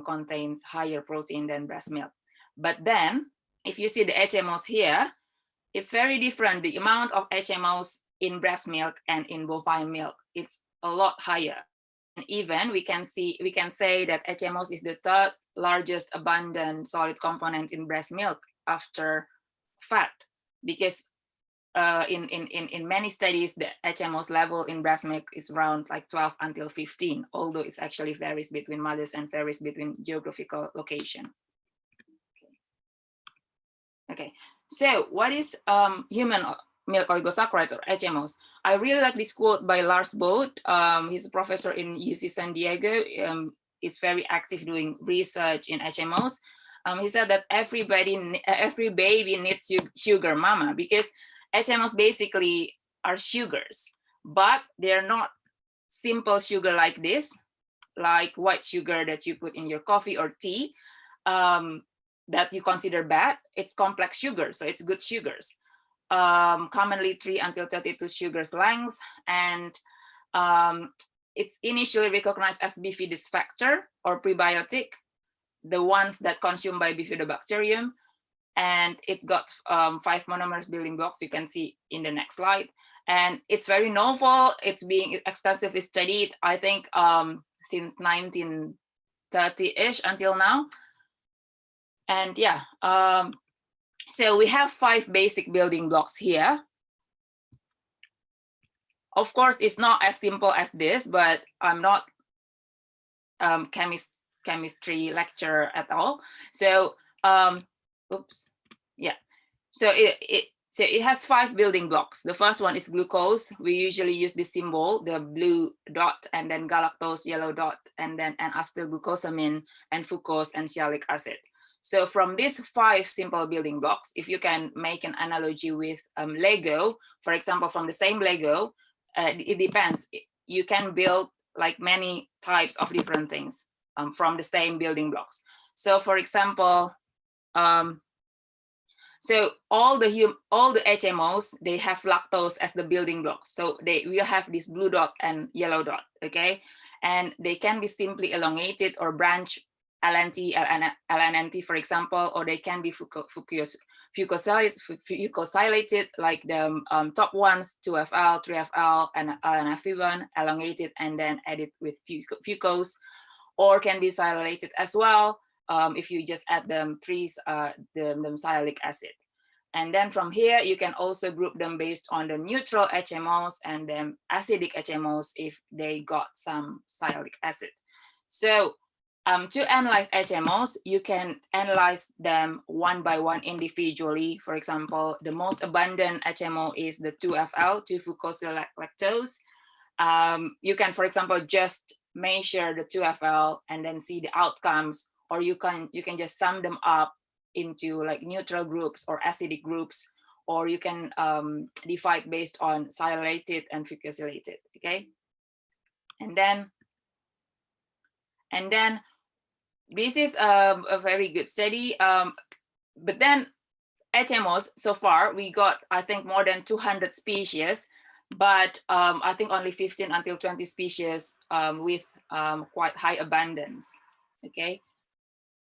contains higher protein than breast milk. But then if you see the HMOs here, it's very different. The amount of HMOs in breast milk and in bovine milk, it's a lot higher. And even we can say that HMOs is the third largest abundant solid component in breast milk after fat, because in many studies the HMOs level in breast milk is around like 12 until 15, although it actually varies between mothers and varies between geographical location. Okay, so what is human milk oligosaccharides or HMOs? I really like this quote by Lars Boot. He's a professor in UC San Diego. Is very active doing research in HMOs. He said that every baby needs sugar mama, because HMOs basically are sugars, but they're not simple sugar like this, like white sugar that you put in your coffee or tea, that you consider bad. It's complex sugar, so it's good sugars. Commonly 3 until 32 sugars length, and it's initially recognized as bifidus factor or prebiotic, the ones that consumed by bifidobacterium, and it got 5 monomers building blocks, you can see in the next slide. And it's very novel. It's being extensively studied, I think, since 1930-ish until now. And yeah, so we have 5 basic building blocks here. Of course, it's not as simple as this, but I'm not chemistry lecturer at all. So, oops, yeah. So it has 5 building blocks. The first one is glucose. We usually use this symbol, the blue dot, and then galactose, yellow dot, and then N-acetylglucosamine, and fucose and sialic acid. So from these 5 simple building blocks, if you can make an analogy with Lego, for example, from the same Lego, it depends. You can build like many types of different things from the same building blocks. So for example, so all the HMOs, they have lactose as the building blocks. So they will have this blue dot and yellow dot, okay? And they can be simply elongated or branch LNT, LNNT, for example, or they can be fucosylated, like the top ones, 2FL, 3FL, and LNFV1, elongated and then added with fucose, or can be silylated as well if you just add them the sialic acid. And then from here, you can also group them based on the neutral HMOs and then acidic HMOs if they got some sialic acid. So to analyze HMOs, you can analyze them one by one individually. For example, the most abundant HMO is the 2FL, 2-fucosylactose. You can, for example, just measure the 2FL and then see the outcomes, or you can just sum them up into like neutral groups or acidic groups, or you can divide based on sialylated and fucosylated, okay? And then this is a very good study, but then HMOs, so far we got, I think, more than 200 species, but I think only 15 until 20 species with quite high abundance, okay?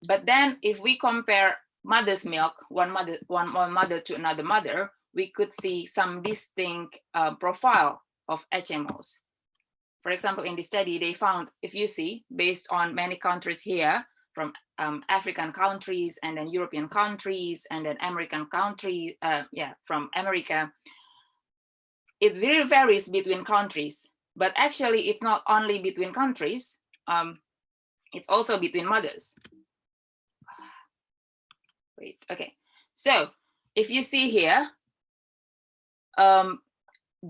But then if we compare mother's milk, one mother to another mother, we could see some distinct profile of HMOs. For example, in the study, they found, if you see, based on many countries here, from African countries and then European countries and then American country, from America, it really varies between countries. But actually, it's not only between countries, it's also between mothers. Wait, okay. So if you see here,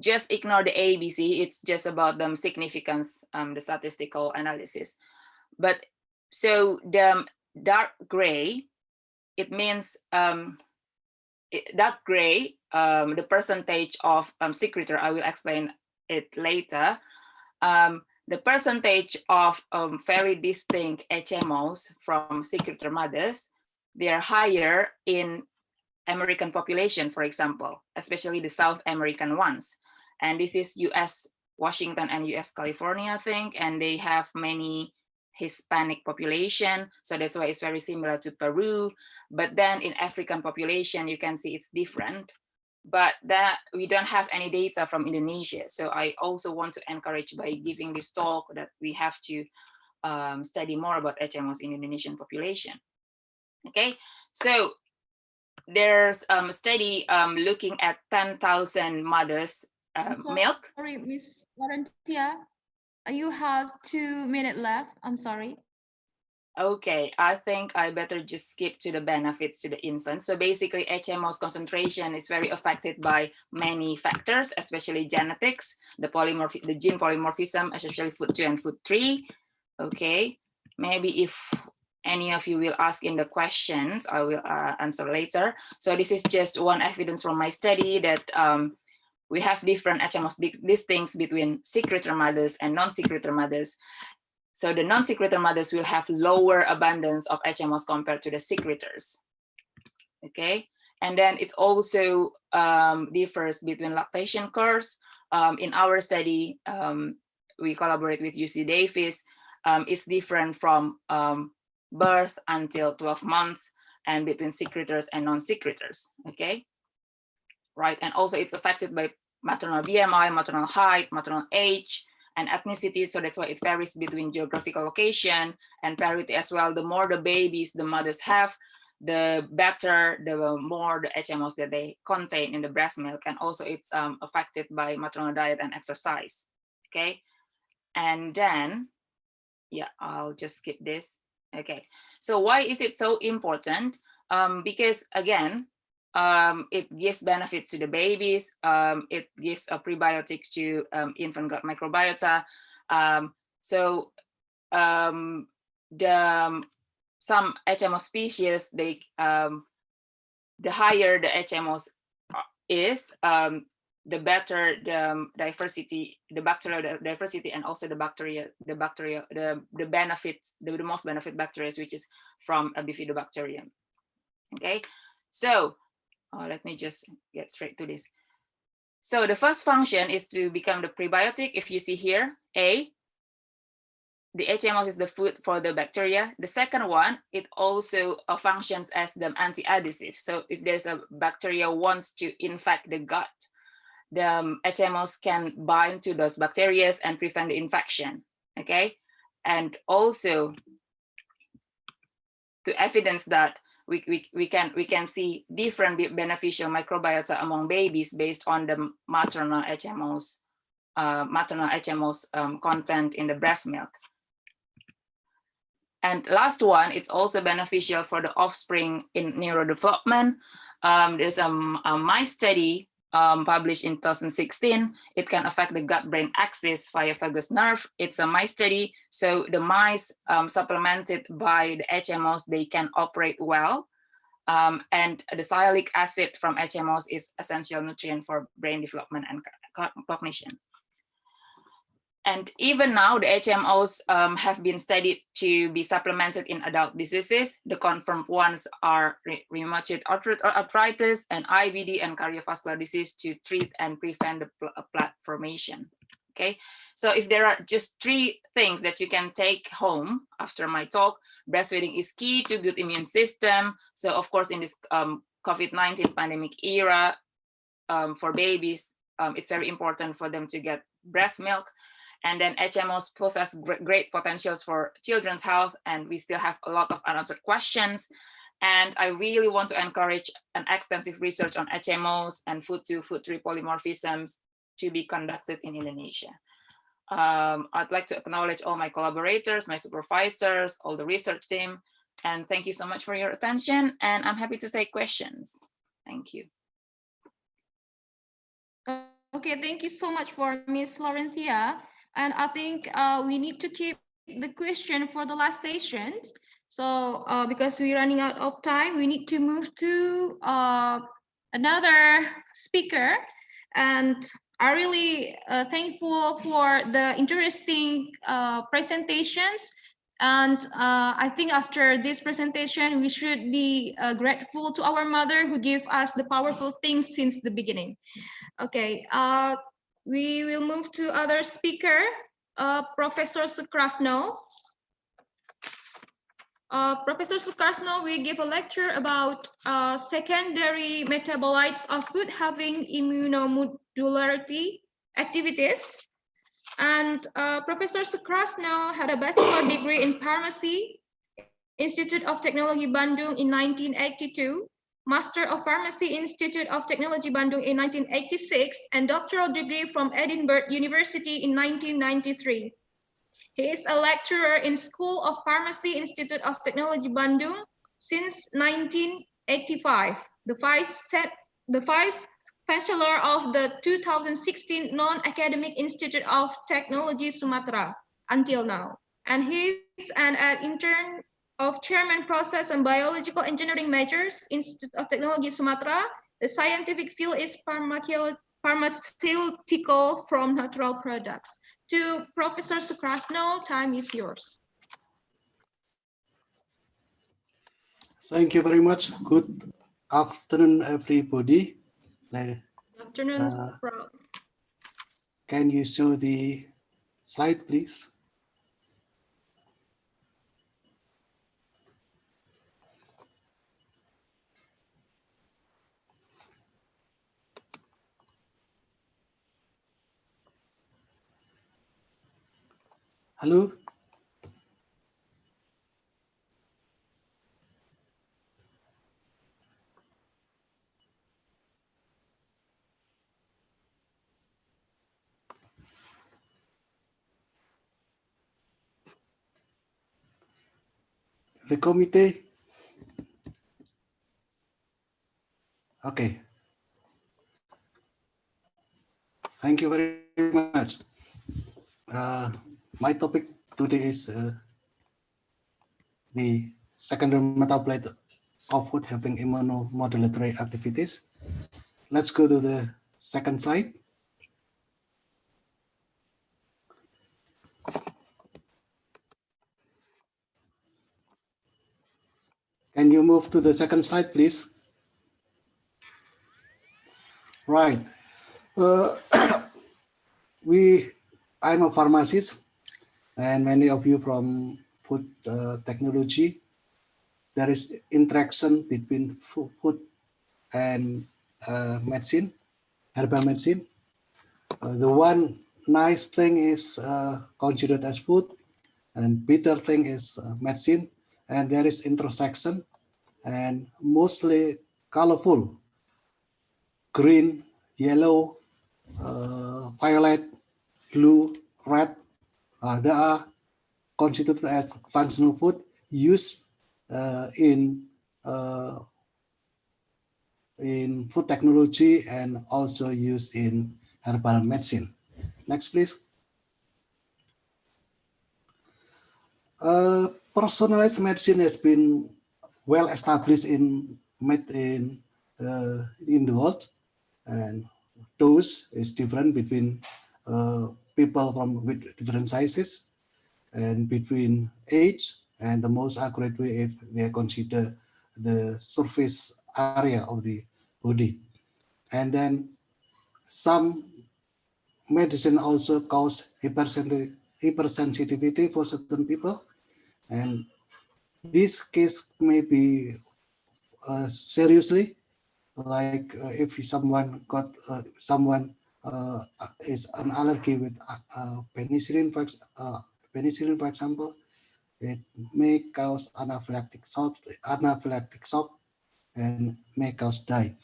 just ignore the ABC, it's just about the significance, the statistical analysis. But so the dark gray, it means dark gray, the percentage of secretor, I will explain it later. The percentage of very distinct HMOs from secretor mothers, they are higher in American population, for example, especially the South American ones. And this is US Washington and US California, I think, and they have many Hispanic population. So that's why it's very similar to Peru. But then in African population, you can see it's different. But that we don't have any data from Indonesia. So I also want to encourage by giving this talk that we have to study more about HMOs in Indonesian population. Okay, so there's a study looking at 10,000 mothers milk. Sorry, Miss Laurentya, you have 2 minutes left. I'm sorry. Okay, I think I better just skip to the benefits to the infant. So basically, HMO's concentration is very affected by many factors, especially genetics, the gene polymorphism, especially food2 and food3. Okay, maybe if any of you will ask in the questions, I will answer later. So this is just one evidence from my study that we have different HMOs, these things between secretor mothers and non-secretor mothers. So the non-secretor mothers will have lower abundance of HMOs compared to the secretors. Okay, and then it also differs between lactation curves. In our study, we collaborate with UC Davis. It's different from birth until 12 months and between secretors and non-secretors, okay? Right, and also it's affected by maternal BMI, maternal height, maternal age, and ethnicity. So that's why it varies between geographical location and parity as well. The more the babies the mothers have, the better, the more the HMOs that they contain in the breast milk. And also it's affected by maternal diet and exercise, okay? And then, yeah, I'll just skip this. Okay, so why is it so important? Because again, it gives benefits to the babies. It gives a prebiotics to infant gut microbiota. Some HMO species, they the higher the HMOs is, the better the diversity, the bacterial diversity, and also the benefits, the most benefit bacteria, which is from a bifidobacterium. Okay, so let me just get straight to this. So the first function is to become the prebiotic. If you see here, A, the HMOs is the food for the bacteria. The second one, it also functions as the anti-adhesive. So if there's a bacteria wants to infect the gut, the HMOs can bind to those bacteria and prevent the infection, okay? And also to evidence that we can see different beneficial microbiota among babies based on the maternal HMOs content in the breast milk. And last one, it's also beneficial for the offspring in neurodevelopment. There's a mice study published in 2016. It can affect the gut-brain axis via vagus nerve. It's a mice study. So the mice supplemented by the HMOs, they can operate well. And the sialic acid from HMOs is essential nutrient for brain development and cognition. And even now, the HMOs have been studied to be supplemented in adult diseases. The confirmed ones are rheumatoid arthritis and IBD and cardiovascular disease to treat and prevent the plaque formation. Okay, so if there are just 3 things that you can take home after my talk, breastfeeding is key to good immune system. So of course, in this COVID-19 pandemic era, for babies, it's very important for them to get breast milk. And then HMOs possess great potentials for children's health, and we still have a lot of unanswered questions. And I really want to encourage an extensive research on HMOs and food-to-food-3 polymorphisms to be conducted in Indonesia. I'd like to acknowledge all my collaborators, my supervisors, all the research team, and thank you so much for your attention. And I'm happy to take questions. Thank you. Okay, thank you so much for Ms. Laurentya. And I think we need to keep the question for the last sessions. So because we're running out of time, we need to move to another speaker. And I'm really thankful for the interesting presentations. And I think after this presentation, we should be grateful to our mother who gave us the powerful things since the beginning. Okay, we will move to other speaker, Professor Sukrasno. Professor Sukrasno will give a lecture about secondary metabolites of food having immunomodularity activities. And Professor Sukrasno had a bachelor degree in pharmacy, Institut of Teknologi Bandung in 1982, Master of Pharmacy, Institute of Technology Bandung in 1986, and doctoral degree from Edinburgh University in 1993. He is a lecturer in School of Pharmacy, Institute of Technology Bandung since 1985, the Vice Chancellor of the 2016 Non-Academic Institute of Technology Sumatera until now. And he is an intern of Chairman Process and Biological Engineering Majors, Institute of Technology Sumatra. The scientific field is pharmaceutical from natural products. To Professor Sukrasno, time is yours. Thank you very much. Good afternoon, everybody. Good afternoon, Prof. Can you show the slide, please? Hello? The committee? Okay. Thank you very much. My topic today is the secondary metabolite of food having immunomodulatory activities. Let's go to the second slide. Can you move to the second slide, please? Right. I'm a pharmacist, and many of you from food technology. There is interaction between food and medicine, herbal medicine. The one nice thing is considered as food, and bitter thing is medicine, and there is intersection, and mostly colorful, green, yellow, violet, blue, red. They are considered as functional food used in food technology and also used in herbal medicine. Next, please. Personalized medicine has been well established in made in the world, and dose is different between people from with different sizes and between age, and the most accurate way if they consider the surface area of the body. And then some medicine also cause hypersensitivity for certain people, and this case may be seriously, like if someone is an allergy with penicillin, penicillin, for example, it may cause anaphylactic shock and may cause die.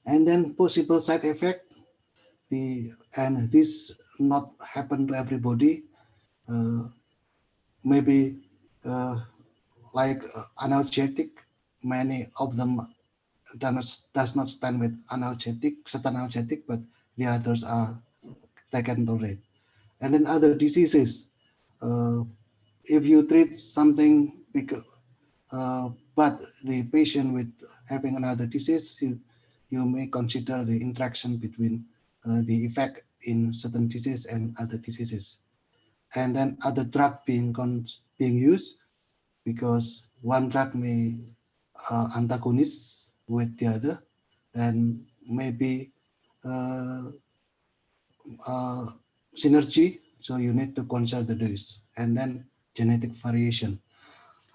And then possible side effect, and this not happen to everybody, maybe like analgesic, many of them does not stand with certain analgesic, but the others are taken tolerate. And then other diseases, if you treat something but the patient with having another disease, you may consider the interaction between the effect in certain disease and other diseases. And then other drug being used, because one drug may antagonist with the other, and maybe synergy, so you need to consider the dose. And then genetic variation.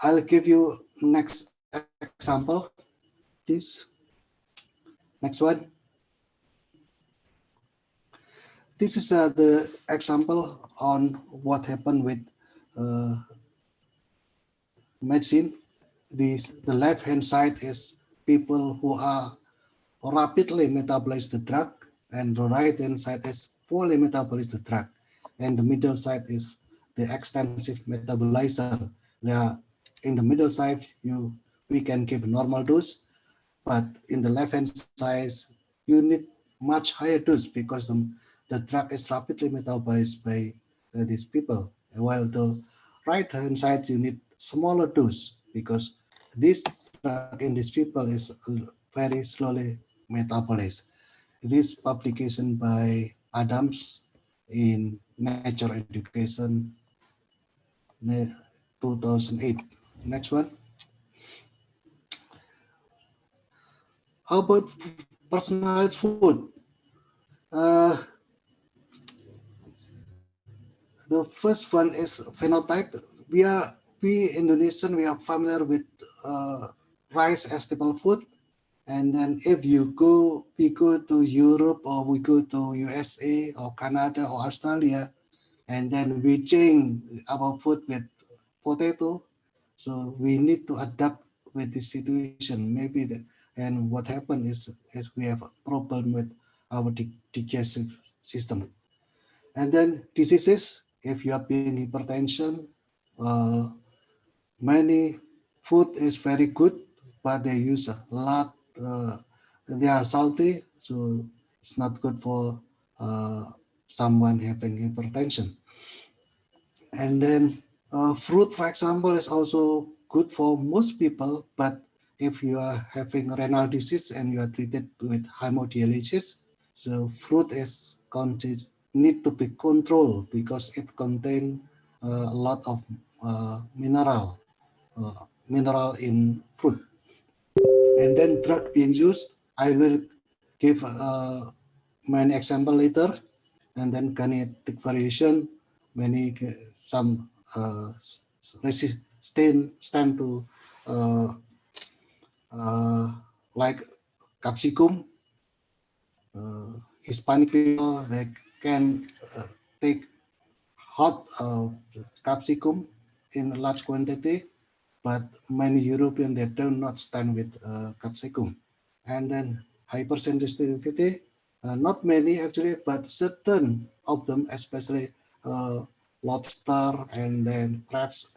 I'll give you next example, please. Next one. This is the example on what happened with medicine. The left-hand side is people who are rapidly metabolize the drug, and the right-hand side is poorly metabolize the drug, and the middle side is the extensive metabolizer. In the middle side, we can give normal dose, but in the left-hand side, you need much higher dose because the drug is rapidly metabolized by these people, while the right-hand side, you need smaller dose because this drug in these people is very slowly metabolized. This publication by Adams in Nature Education 2008. Next one. How about personalized food? The first one is phenotype. We Indonesian, we are familiar with rice as staple food. And then if we go to Europe, or we go to USA or Canada or Australia, and then we change our food with potato. So we need to adapt with this situation. And what happened is we have a problem with our digestive system. And then diseases, if you are being hypertension, many food is very good, but they use a lot, they are salty, so it's not good for someone having hypertension. And then fruit, for example, is also good for most people, but if you are having renal disease and you are treated with hemodialysis, so fruit is need to be controlled because it contains a lot of mineral in fruit. And then drug being used, I will give many example later. And then kinetic variation, some stand to like capsicum. Hispanic people, they can take hot capsicum in a large quantity, but many European, they do not stand with capsicum. And then hypersensitivity, not many actually, but certain of them, especially lobster and then crabs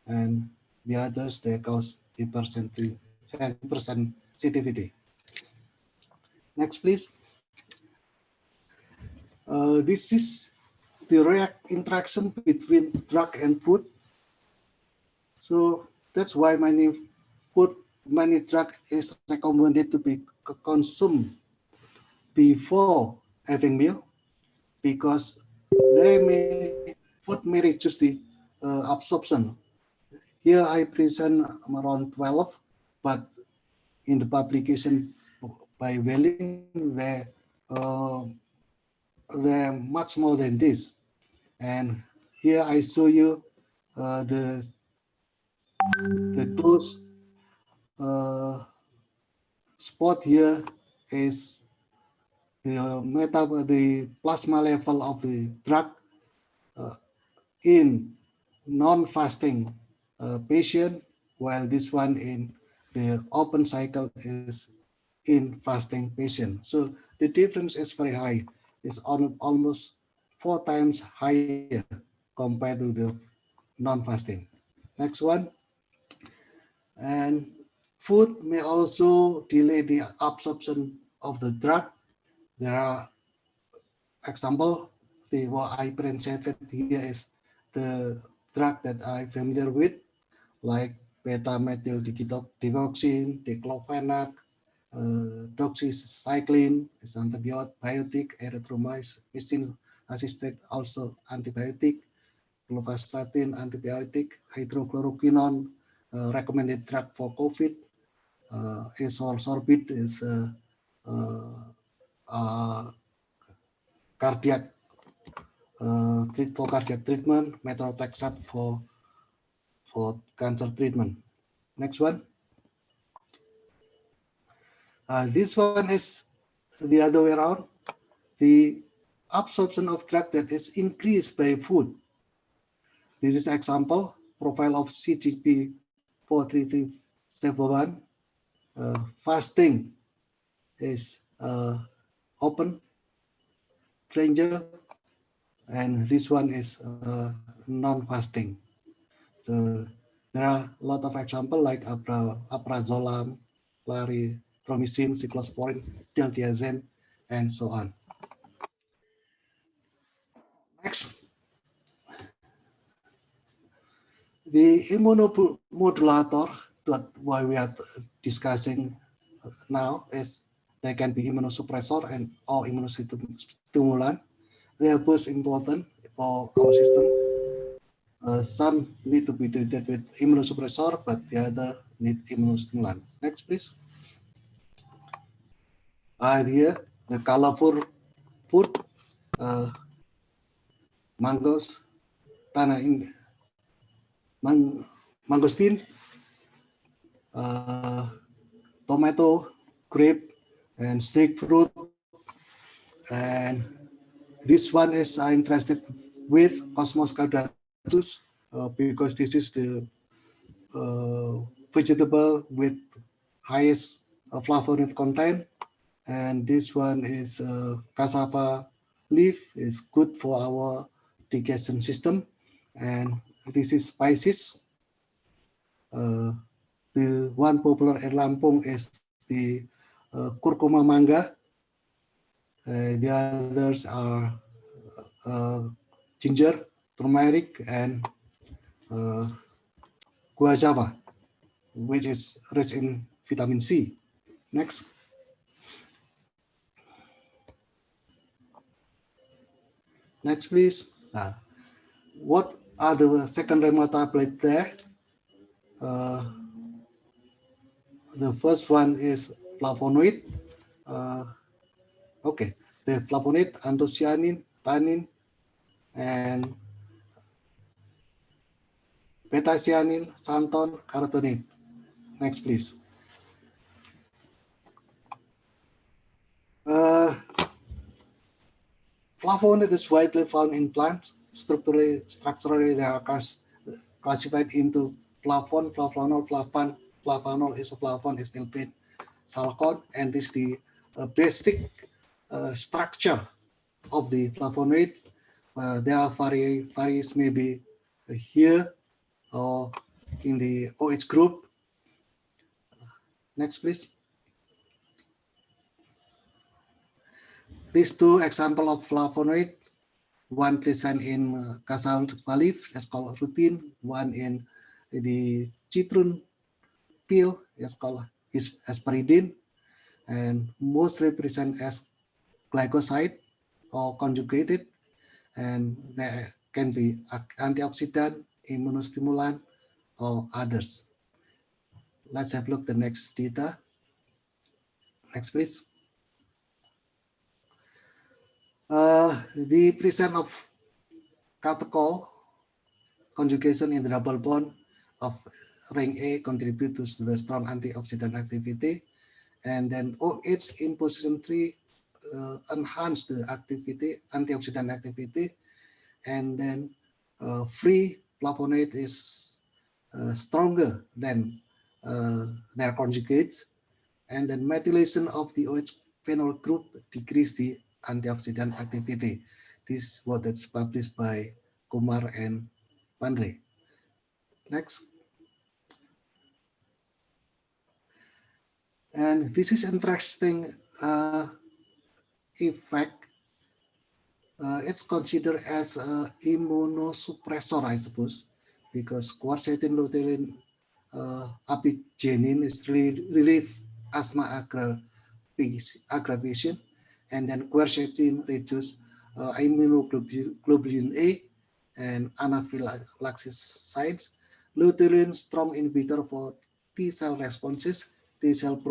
and the others, they cause hypersensitivity. Next, please. This is the interaction between drug and food. So that's why many food many drugs is recommended to be consumed before having meal because food may reduce the absorption. Here I present around 12, but in the publication by Welling, they're much more than this. And here I show you the close spot here is the plasma level of the drug in non-fasting patient, while this one in the open cycle is in fasting patient. So the difference is very high. It's almost 4 times higher compared to the non-fasting. Next one. And food may also delay the absorption of the drug. There are example, what I presented here is the drug that I'm familiar with, like beta-methyldigoxin, diclofenac, doxycycline is antibiotic, erythromycin assisted also antibiotic, fluvastatin antibiotic, hydrochloroquine recommended drug for COVID, azosorbide is cardiac cardiac treatment, methotrexate for cancer treatment. Next one. This one is the other way around. The absorption of drug that is increased by food. This is example profile of CGP 43371. Fasting is open triangle, and this one is non-fasting. So there are a lot of examples like aprazolam, clarithromycin, cyclosporin, diltiazem, and so on. Next, the immunomodulator that why we are discussing now is they can be immunosuppressor and or immunostimulant. They are both important for our system. Some need to be treated with immunosuppressor, but the other need immunostimulant. Next, please. Here, the colorful food, mangoes, mangosteen, tomato, grape, and snake fruit. And this one is I'm interested with Cosmos caudatus because this is the vegetable with highest flavonoid content, and this one is cassava leaf is good for our digestion system, and this is spices. The one popular in Lampung is the curcuma manga. The others are ginger, turmeric, and guava, which is rich in vitamin C. Next. Next, please. What are the secondary metabolite there? The first one is flavonoid. Okay, the flavonoid, anthocyanin, tannin, and beta-cyanin, xanthan, carotenoid. Next, please. Flavonoid is widely found in plants. Structurally, they are classified into flavon, flavonol, flavan, flavanol, isoflavon, estilpin, chalcone, and this is the basic structure of the flavonoid. There are various maybe here or in the OH group. Next, please. These two examples of flavonoid, one present in cassava leaf as called rutin, one in the citron peel is called hesperidin, and mostly present as glycoside or conjugated, and there can be antioxidant, immunostimulant, or others. Let's have a look at the next data. Next, please. The presence of catechol conjugation in the double bond of ring A contribute to the strong antioxidant activity, and then OH in position 3 enhance the antioxidant activity, and then free flavonoid is stronger than their conjugates, and then methylation of the OH phenol group decrease the antioxidant activity. This is what is published by Kumar and Pandre. Next. And this is interesting effect. It's considered as an immunosuppressor, I suppose, because quercetin, lutein, apigenin is relieve asthma aggravation, and then quercetin reduce immunoglobulin A and anaphylaxis sites. Lutein strong inhibitor for T cell responses, T cell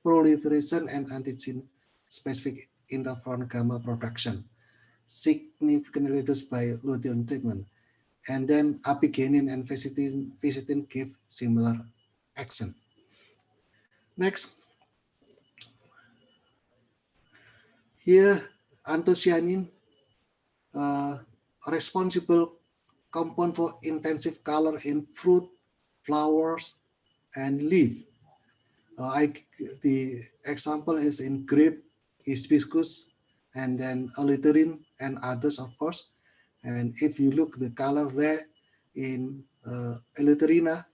proliferation, and antigen specific interferon gamma production, significantly reduced by lutein treatment. And then apigenin and visitin give similar action. Next. Here, anthocyanin, responsible compound for intensive color in fruit, flowers, and leaf. The example is in grape, hibiscus, and then eleutherin and others, of course. And if you look the color there in eleutherina,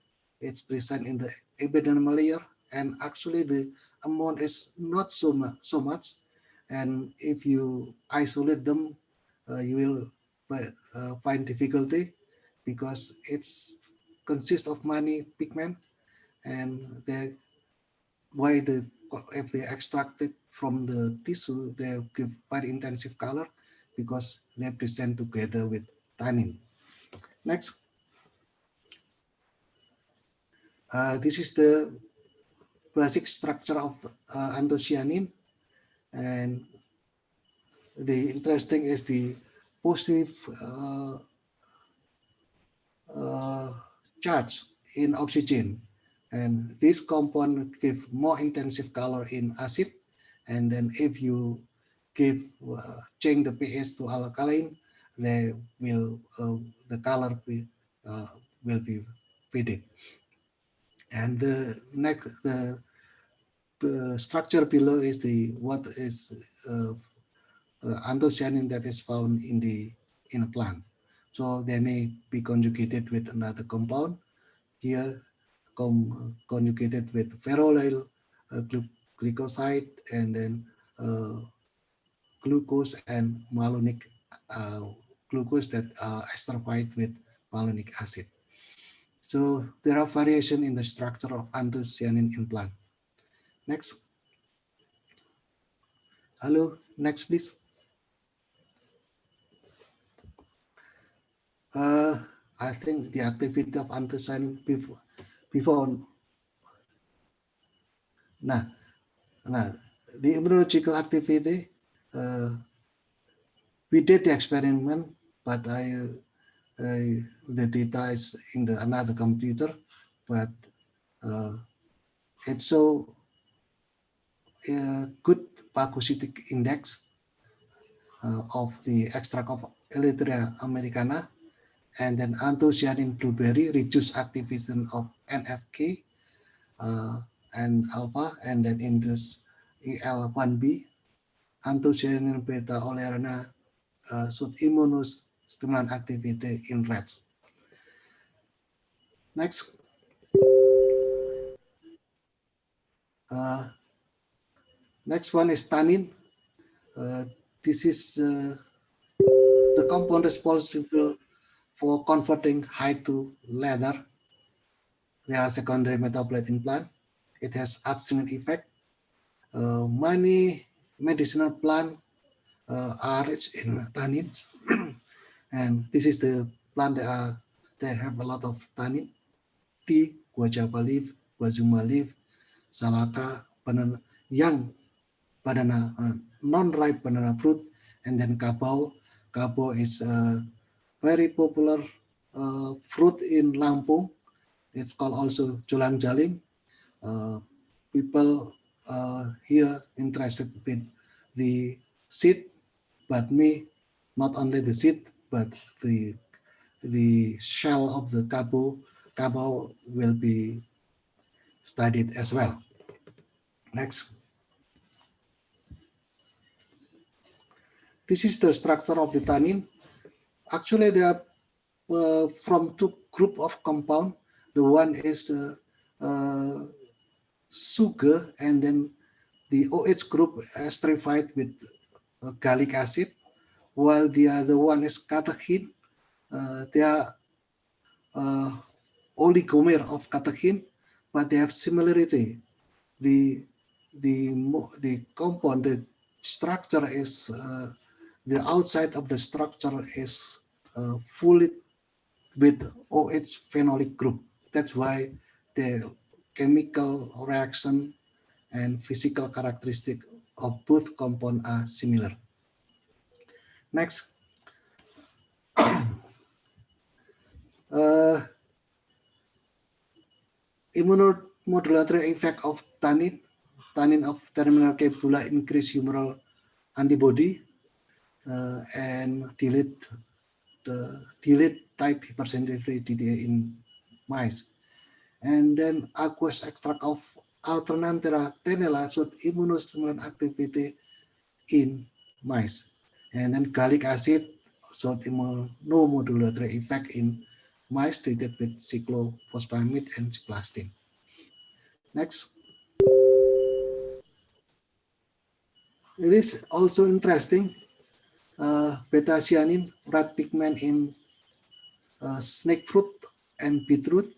it's present in the epidermal layer, and actually the amount is not so much. And if you isolate them, you will find difficulty because it's consists of many pigment, and they if they extract it from the tissue, they give very intensive color because they present together with tannin. Next. This is the basic structure of anthocyanin, and the interesting is the positive charge in oxygen, and this compound give more intensive color in acid, and then if you change the pH to alkaline, they will the color will be faded. And the next the structure below is the what is anthocyanin that is found in a plant. So they may be conjugated with another compound. Here, conjugated with ferrolyl glycoside, and then glucose and malonic glucose that are esterified with malonic acid. So there are variation in the structure of anthocyanin in plant. Next. Hello, next please. I think the activity of anthocyanin before. Nah, the immunological activity, we did the experiment, but the data is in another computer, but it's so good phagocytic index of the extract of Eleutheria americana, and then anthocyanin blueberry reduce activation of NFK and alpha, and then induce EL1B. Anthocyanin beta olerana should immunostimulant activity in rats. Next. Next one is tannin. This is the compound responsible for converting hide to leather. They are secondary metabolite in plant. It has abstinent effect. Many medicinal plant are rich in tannins, and this is the plant that have a lot of tannin. Tea, guajapa leaf, guazuma leaf, salaka, banana, young banana, non-ripe banana fruit, and then kabau. Kabau is a very popular fruit in Lampung. It's called also julang jaling. People here interested with the seed, but me, not only the seed, but the shell of the kabau. Kabau will be studied as well. Next. This is the structure of the tannin. Actually, they are from two group of compound. The one is sugar, and then the OH group esterified with gallic acid, while the other one is catechin. They are oligomer of catechin, but they have similarity. The compound, the structure is the outside of the structure is fully with OH phenolic group. That's why the chemical reaction and physical characteristic of both compound are similar. Next. Immunomodulatory effect of tannin. Tannin of terminal capsula increase humoral antibody and delete type hypersensitivity DDA in mice. And then aqueous extract of Alternanthera tenella showed immunostimulant activity in mice. And then gallic acid showed immunomodulatory effect in mice treated with cyclophosphamide and cyclastine. Next. It is also interesting. Beta-cyanin, red pigment in snake fruit and beetroot,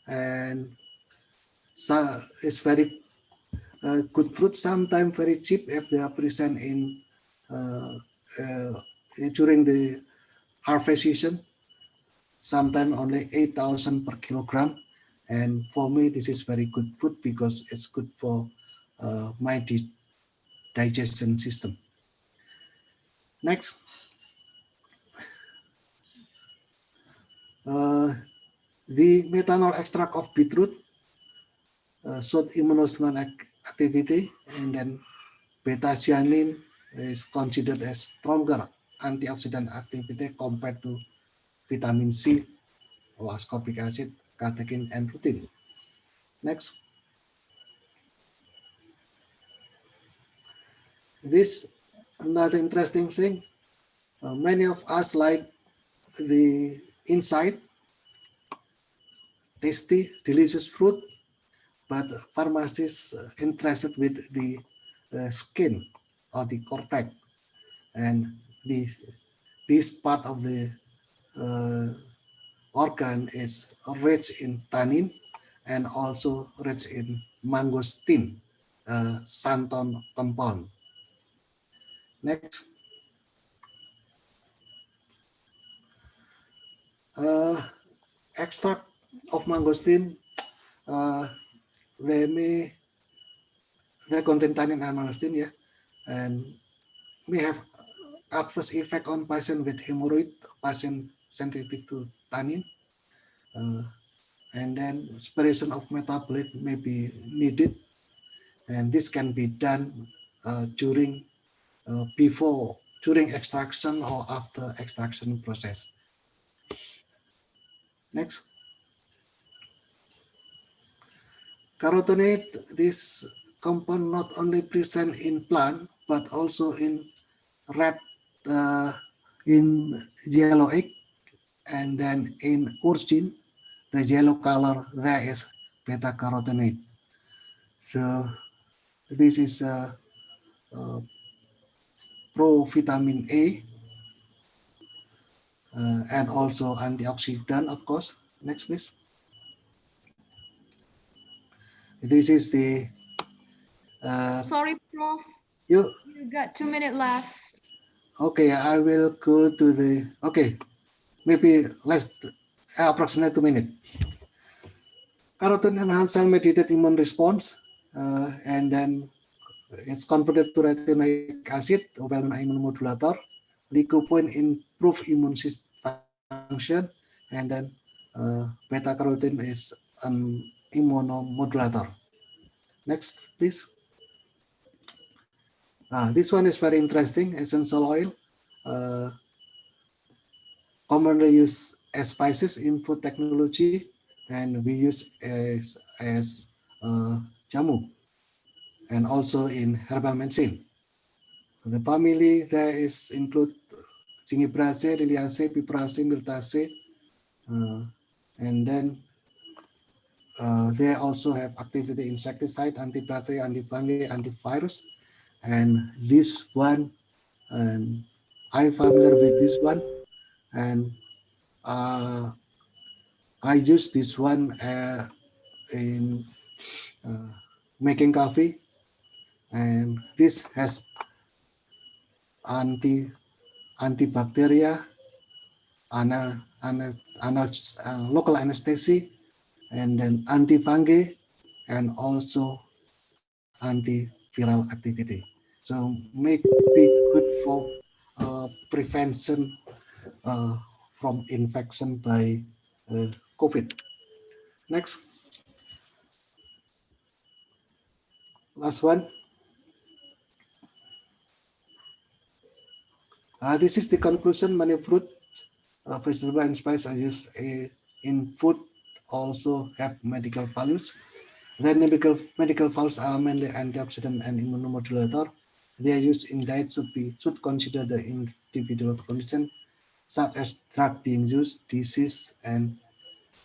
and it's very good fruit, sometimes very cheap if they are present in during the harvest season, sometimes only 8,000 per kilogram. And for me, this is very good food because it's good for my digestion system. Next. The methanol extract of beetroot showed immunostimulant activity, and then beta-cyanin is considered as stronger antioxidant activity compared to vitamin C or ascorbic acid, catechin, and rutin. Next. This another interesting thing. Many of us like the inside, tasty, delicious fruit, but pharmacists interested with the skin or the cortex, and this part of the organ is rich in tannin and also rich in mangosteen, xanthan compound. Next. Extract of mangosteen, they contain tannin and mangosteen, yeah, and may have adverse effect on patient with hemorrhoid, patient sensitive to tannin, and then separation of metabolite may be needed, and this can be done during extraction or after extraction process. Next. Carotenoid, this compound not only present in plant but also in rat, in yellow egg, and then in urchin, the yellow color there is beta carotenoid. So this is pro-vitamin A and also antioxidant, of course. Next, please. This is the Sorry, Prof. you. You got 2 minutes left. Okay, I will go to the. Okay, maybe less, approximately 2 minutes. Carotene enhanced cell mediated immune response, and then it's converted to retinoic acid, a well-known immunomodulator. Lycopene improve immune system function, and then beta carotene is an immunomodulator. Next, please. This one is very interesting. Essential oil, uh, commonly used as spices in food technology, and we use as jamu, and also in herbal medicine. The family there is include Zingiberraceae, Liliaceae, Piperacea, Myrtaceae, and then they also have activity insecticide, antibacterial, antifungal, antivirus, and this one, and I'm familiar with this one, and I use this one in uh, making coffee, and this has anti antibacteria, ana, ana, local anesthesia, and then antifungal, and also antiviral activity. So make be good for prevention from infection by COVID. Next, last one. This is the conclusion. Many fruit, vegetable, and spice are used in food also have medical values. The medical values are mainly antioxidant and immunomodulator. Their use in diet should consider the individual condition, such as drug being used, disease, and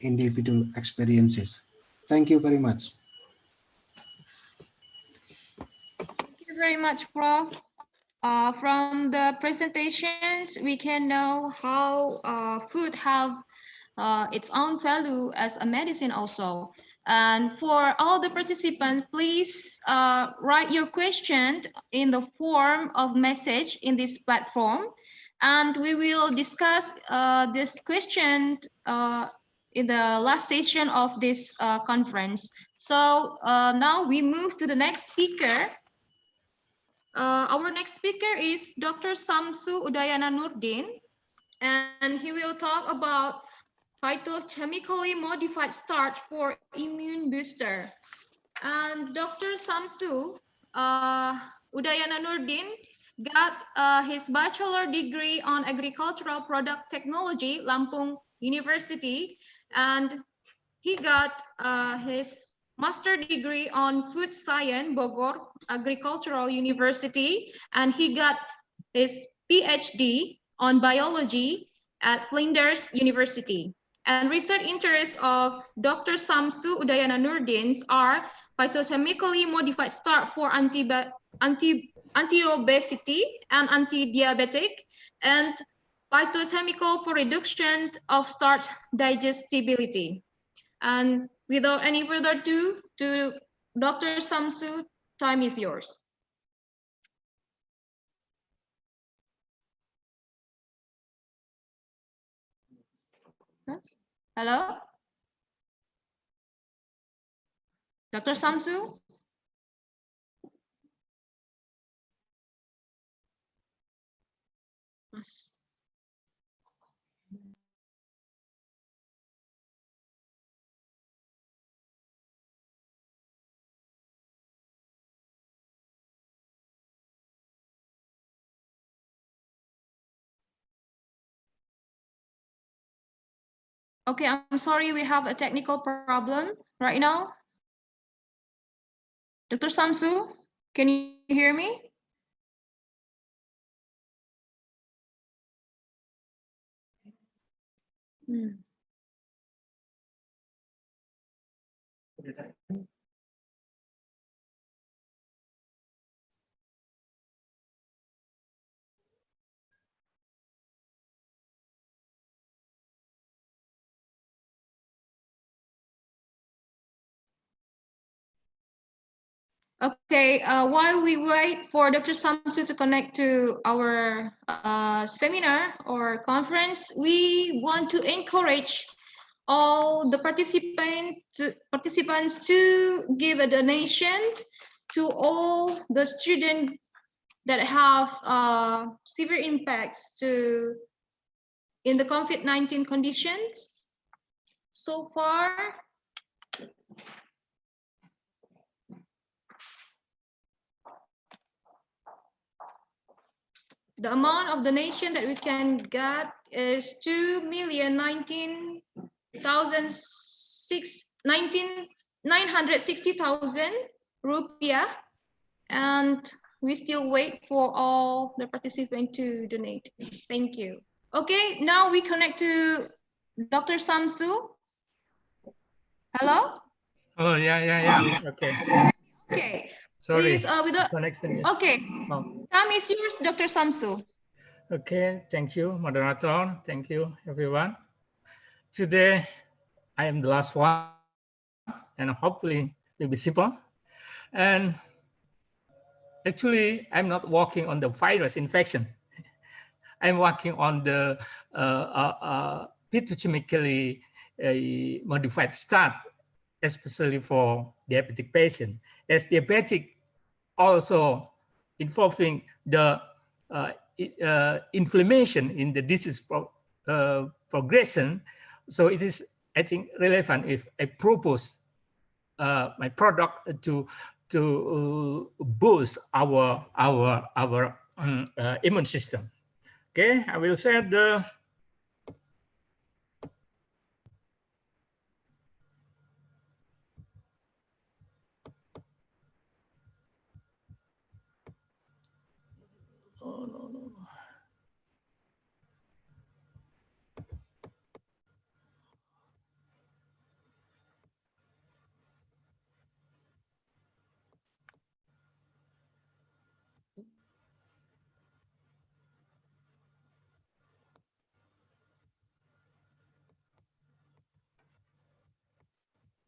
individual experiences. Thank you very much. Thank you very much, Prof. From the presentations, we can know how food have its own value as a medicine also. And for all the participants, please write your question in the form of message in this platform. And we will discuss this question in the last session of this conference. So now we move to the next speaker. Our next speaker is Dr. Samsu Udayana Nurdin, and he will talk about phytochemically modified starch for immune booster. And Dr. Samsu Udayana Nurdin got his bachelor degree on agricultural product technology, Lampung University, and he got his master degree on food science, Bogor Agricultural University, and he got his PhD on biology at Flinders University. And research interests of Dr. Samsu Udayana Nurdin are phytochemically modified starch for anti-obesity and anti-diabetic, and phytochemical for reduction of starch digestibility. And without any further ado, to Dr. Samsu, time is yours. Hello? Dr. Samsu? Yes. Okay, I'm sorry, we have a technical problem right now. Dr. Samsu, can you hear me? Hmm. Okay, while we wait for Dr. Samsu to connect to our seminar or conference, we want to encourage all the participants to give a donation to all the students that have severe impacts in the COVID-19 conditions. So far, the amount of donation that we can get is 2,960,000 rupiah, and we still wait for all the participants to donate. Thank you. Okay, now we connect to Dr. Samsu. Hello? Oh, yeah. Okay. Okay. Sorry. Please, without... Connection is. Okay. Oh. Time is yours, Dr. Samsu. Okay. Thank you, moderator. Thank you, everyone. Today, I am the last one, and hopefully will be simple. And actually, I'm not working on the virus infection. I'm working on the phytochemically modified starch, especially for diabetic patient. As diabetic also involving the inflammation in the disease progression. So it is, I think, relevant if I propose my product to boost our immune system. Okay, I will share the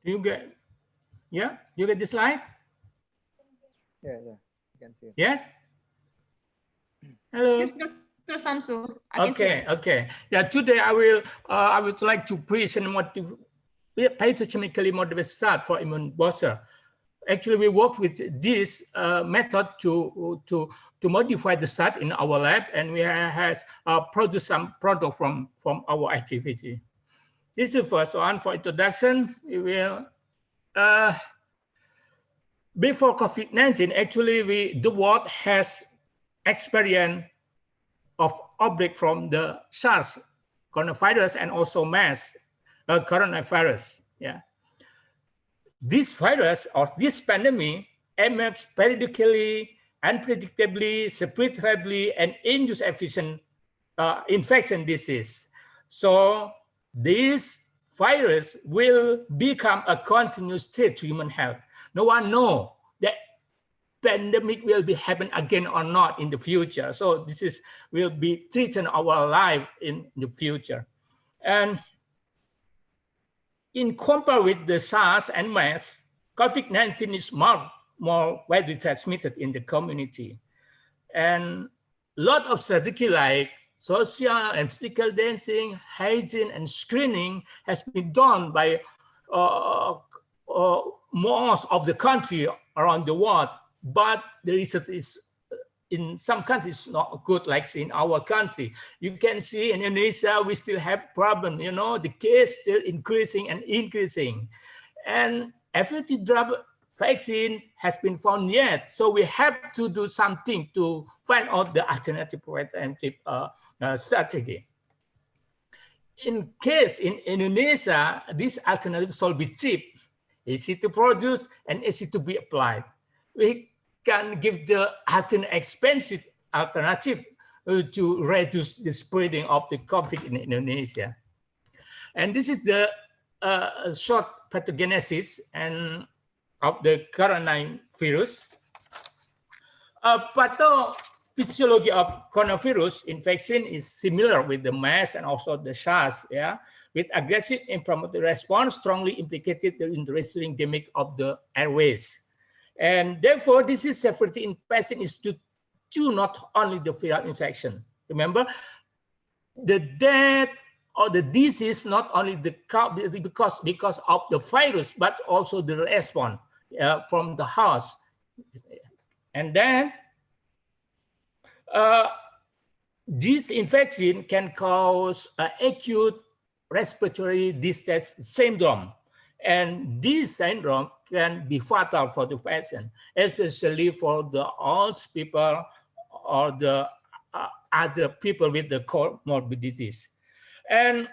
Do you get? Yeah, you get the slide? Yeah, you can see it. Yes. Hello. Yes, Dr. Samsu. I can see it. Okay. Yeah, today I would like to present phytochemically modified starch for immune booster. Actually, we work with this method to modify the starch in our lab, and we have produced some product from our activity. This is the first one for introduction. We will before COVID-19, actually the world has experience of outbreak from the SARS coronavirus and also MERS coronavirus. Yeah, this virus or this pandemic emerged periodically, unpredictably, spread rapidly, and induce efficient infection disease. So this virus will become a continuous threat to human health. No one knows that pandemic will be happen again or not in the future. So this is will be threaten our life in the future. And in compare with the SARS and MERS, COVID-19 is more widely transmitted in the community. And a lot of strategy like social and physical dancing, hygiene, and screening has been done by most of the country around the world. But the research is in some countries not good like in our country. You can see in Indonesia, we still have problem, you know, the case still increasing and increasing. And effective drug vaccine has been found yet. So we have to do something to find out the alternative preventive strategy. In case in Indonesia, this alternative will be cheap, easy to produce, and easy to be applied. We can give the expensive alternative to reduce the spreading of the COVID in Indonesia. And this is the short pathogenesis and of the coronavirus. Pathophysiology of coronavirus infection is similar with the MERS and also the SARS, yeah, with aggressive inflammatory response strongly implicated in the restoring damage of the airways. And therefore, disease severity in patient is due to not only the viral infection. Remember, the death or the disease not only because of the virus, but also the response from the host. And then this infection can cause acute respiratory distress syndrome. And this syndrome can be fatal for the patient, especially for the old people or the other people with the comorbidities. And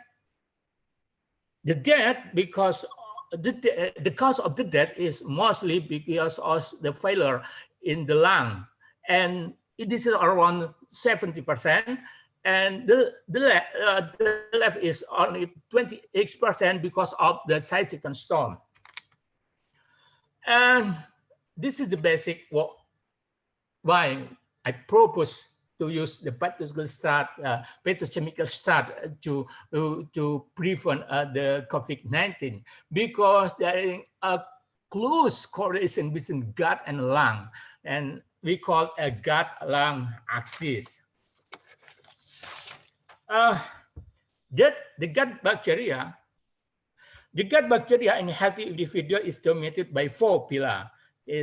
the death, because the cause of the death is mostly because of the failure in the lung. And it is around 70%. And the left is only 28% because of the cytokine storm. And this is the basic why I propose to use the pathochemical start to prevent the COVID-19, because there is a close correlation between gut and lung, and we call a gut-lung axis. The gut bacteria in healthy individual is dominated by 4 pillars,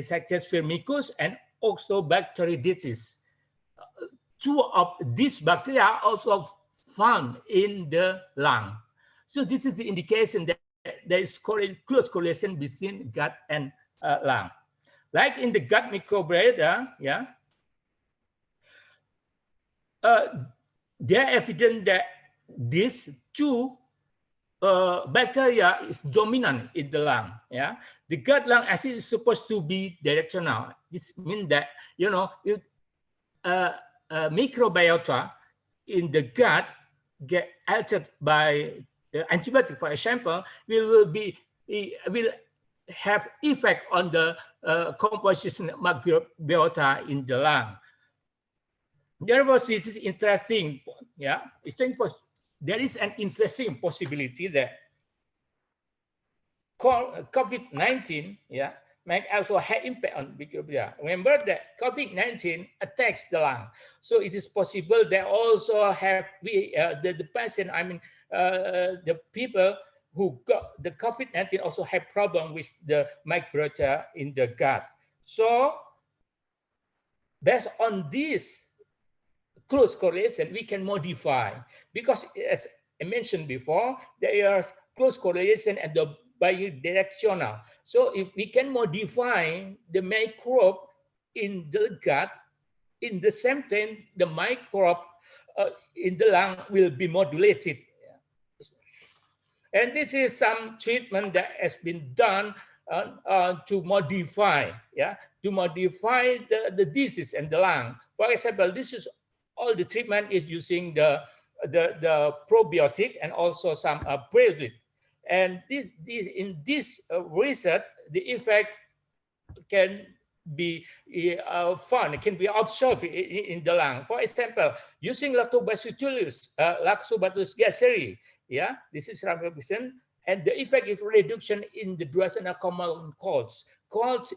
such as Firmicutes and Oxobacteriditis. 2 of these bacteria are also found in the lung. So this is the indication that there is close correlation between gut and lung. Like in the gut microbiota, there are evidence that these 2 bacteria is dominant in the lung. The gut-lung axis is supposed to be directional. This means that microbiota in the gut get altered by antibiotic, for example, will have effect on the composition of microbiota in the lung. Therefore, this is interesting. There is an interesting possibility that COVID-19 might also have impact on microbiota. Remember that COVID-19 attacks the lung. So it is possible that also have the patient, the people who got the COVID-19 also have problem with the microbiota in the gut. So based on this close correlation, we can modify, because as I mentioned before, there is close correlation and the bidirectional. So if we can modify the microbe in the gut, in the same time, the microbe in the lung will be modulated. And this is some treatment that has been done to modify the disease in the lung. For example, this is all the treatment is using the probiotic and also some prebiotic. And in this research, the effect can be found, can be observed in the lung. For example, using Lactobacillus gasseri, this is randomization, and the effect is reduction in the duration of common colds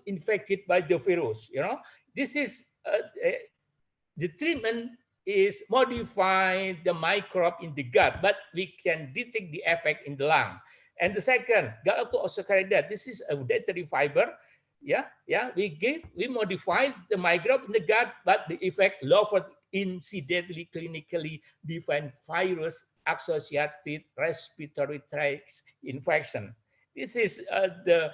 infected by the virus. This is the treatment is modify the microbe in the gut, but we can detect the effect in the lung. And the second, Oligosaccharide, this is a dietary fiber. We modify the microbe in the gut, but the effect lowered incidentally clinically defined virus associated respiratory tract infection. This is the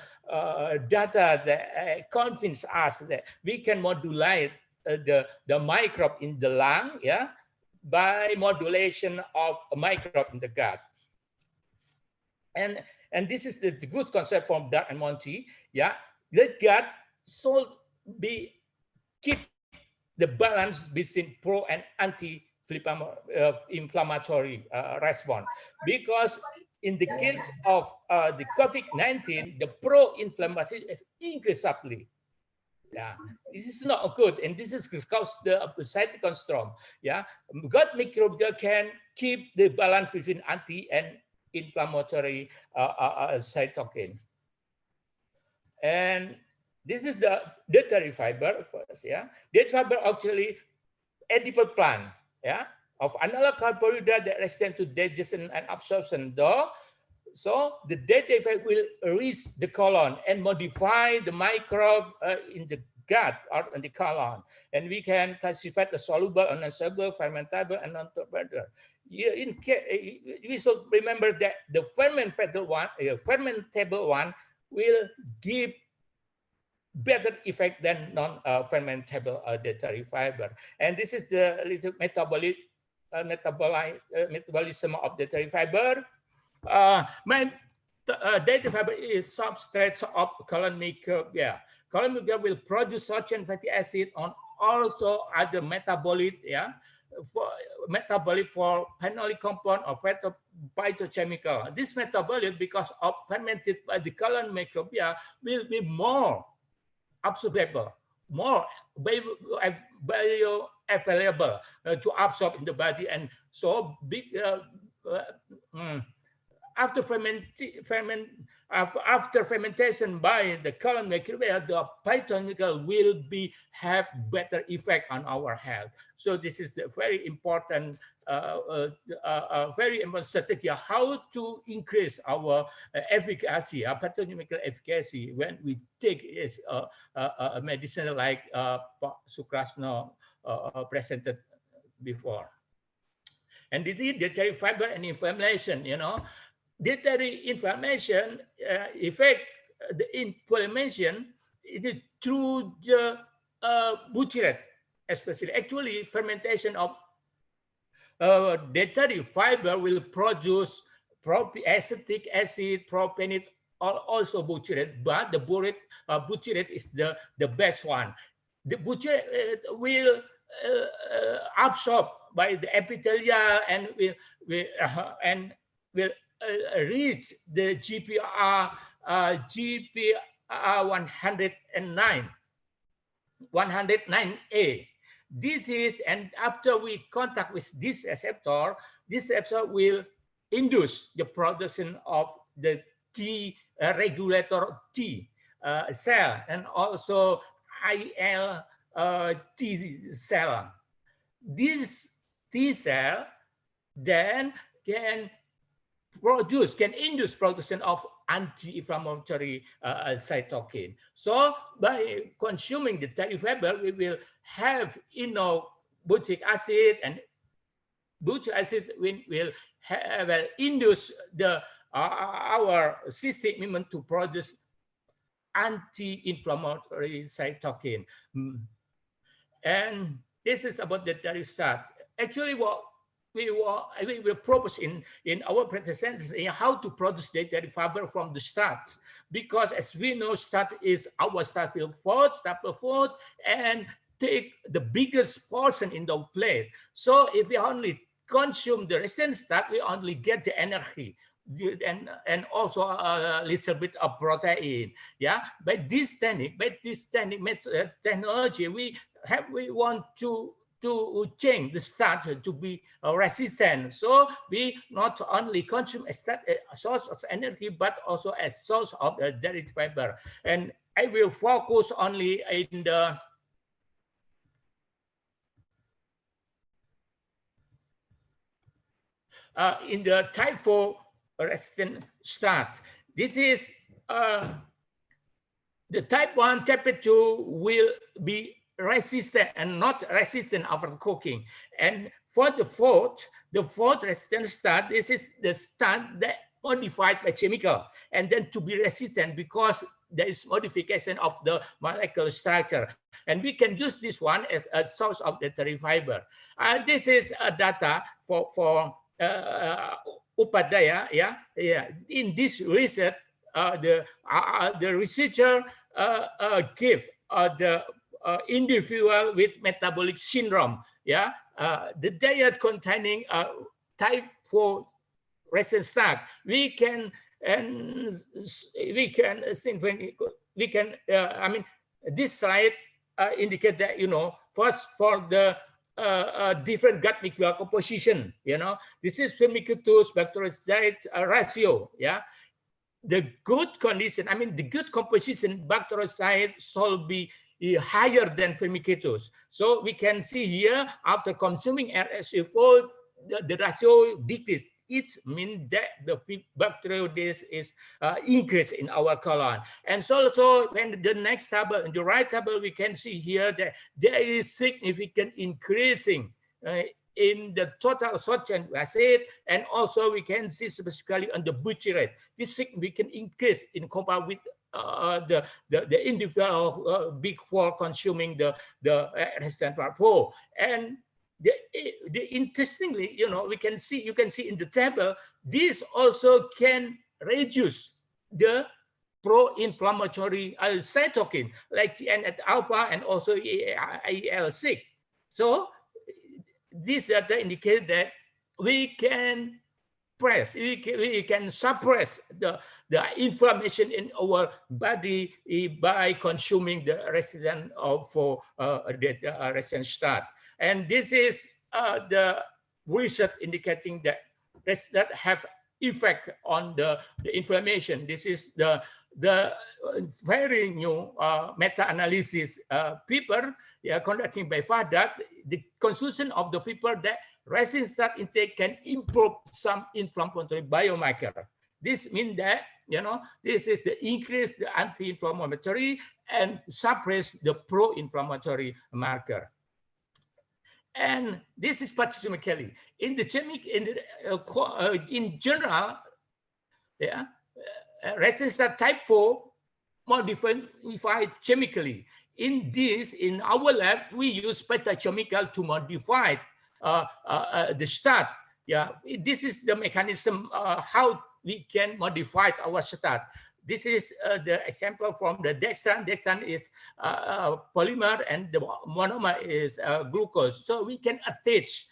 data that convince us that we can modulate the microbe in the lung, by modulation of a microbe in the gut. And this is the good concept from Doug and Monty. The gut should keep the balance between pro and anti-inflammatory response, because in the case of the COVID-19, the pro-inflammatory is increased sharply. This is not good, and this is because the cytokine storm. Gut microbiota can keep the balance between anti and inflammatory cytokine. And This is the dietary fiber first, yeah. Dietary fiber actually edible plant, yeah, of analog carbohydrate that resistant to digestion and absorption. Though, so the dietary fiber will reach the colon and modify the microbe in the gut or in the colon, and we can classify the soluble, insoluble, fermentable, and non-fermentable. We should remember that the fermentable one will give better effect than non-fermentable dietary fiber. And this is the little metabolism of dietary fiber. Dietary fiber is substrate of colon microbiota. Colon microbiota will produce such and fatty acid on also other metabolite, yeah, for metabolite for phenolic compound or phytochemical. This metabolite, because of fermented by the colon microbiota, will be more absorbable, more bioavailable to absorb in the body, and so big. After fermentation by the colon microbiota, the phytochemical will have better effect on our health. So this is the very important strategy how to increase our efficacy, our phytochemical efficacy when we take a medicine like Sukrasno presented before. And this is dietary fiber and inflammation, you know. Dietary inflammation affect the inflammation through the butyrate, especially. Actually, fermentation of dietary fiber will produce acetic acid, propanate, also butyrate, but the butyrate is the best one. The butyrate will absorb by the epithelial and will reach the GPR 109A. This is, and after we contact with this receptor will induce the production of the T regulator T cell and also IL T cell. This T cell then can induce production of anti-inflammatory cytokine. So by consuming the dietary fiber, we will have butyric acid, and butyric acid will induce our system immune to produce anti-inflammatory cytokine. And this is about the dietary start. Actually, what we will propose in our presentations in how to produce dietary fiber from the start, because as we know, start is our staple food and take the biggest portion in the plate. So if we only consume the resistant start, we only get the energy and also a little bit of protein. Yeah, by this technology, we want to change the starch to be resistant. So we not only consume a source of energy, but also a source of dietary fiber. And I will focus only in the type 4 resistant starch. This is the type 1, type 2 will be resistant and not resistant after cooking. And for the fourth resistant starch, this is the starch that modified by chemical and then to be resistant because there is modification of the molecular structure. And we can use this one as a source of dietary fiber. This is data for Upadhyaya. In this research, the researcher give the individual with metabolic syndrome, the diet containing type 4 resistant starch, we can this slide indicate that, first for the different gut microbial composition, this is Firmicutes bacteroides ratio, the good condition, I mean, the good composition, bactericide shall be higher than firmicutors. So we can see here, after consuming RSE4, the ratio decreased. It means that the bacteroides is increased in our colon. And so when the next table, in the right table, we can see here that there is significant increasing in the total short chain acid, and also we can see specifically on the butyrate. This significant increase in compared with the individual big four consuming the resistant part 4. And interestingly, you know, you can see in the table, this also can reduce the pro-inflammatory cytokine like TNF alpha and also IL-6. So this data indicate that we can suppress the inflammation in our body by consuming the resistant for the resistant start. And this is the research indicating that have effect on the inflammation. This is the very new meta-analysis paper conducted by FADAT. The conclusion of the paper that resistant start intake can improve some inflammatory biomarker. This means that, you know, this is the increase the anti-inflammatory and suppress the pro-inflammatory marker. And this is particularly in the in general, resistant type 4 modified chemically. In our lab, we use beta-chemical to modify the start. This is the mechanism how we can modify our start. This is the example from the dextran. Dextran is polymer and the monomer is glucose. So we can attach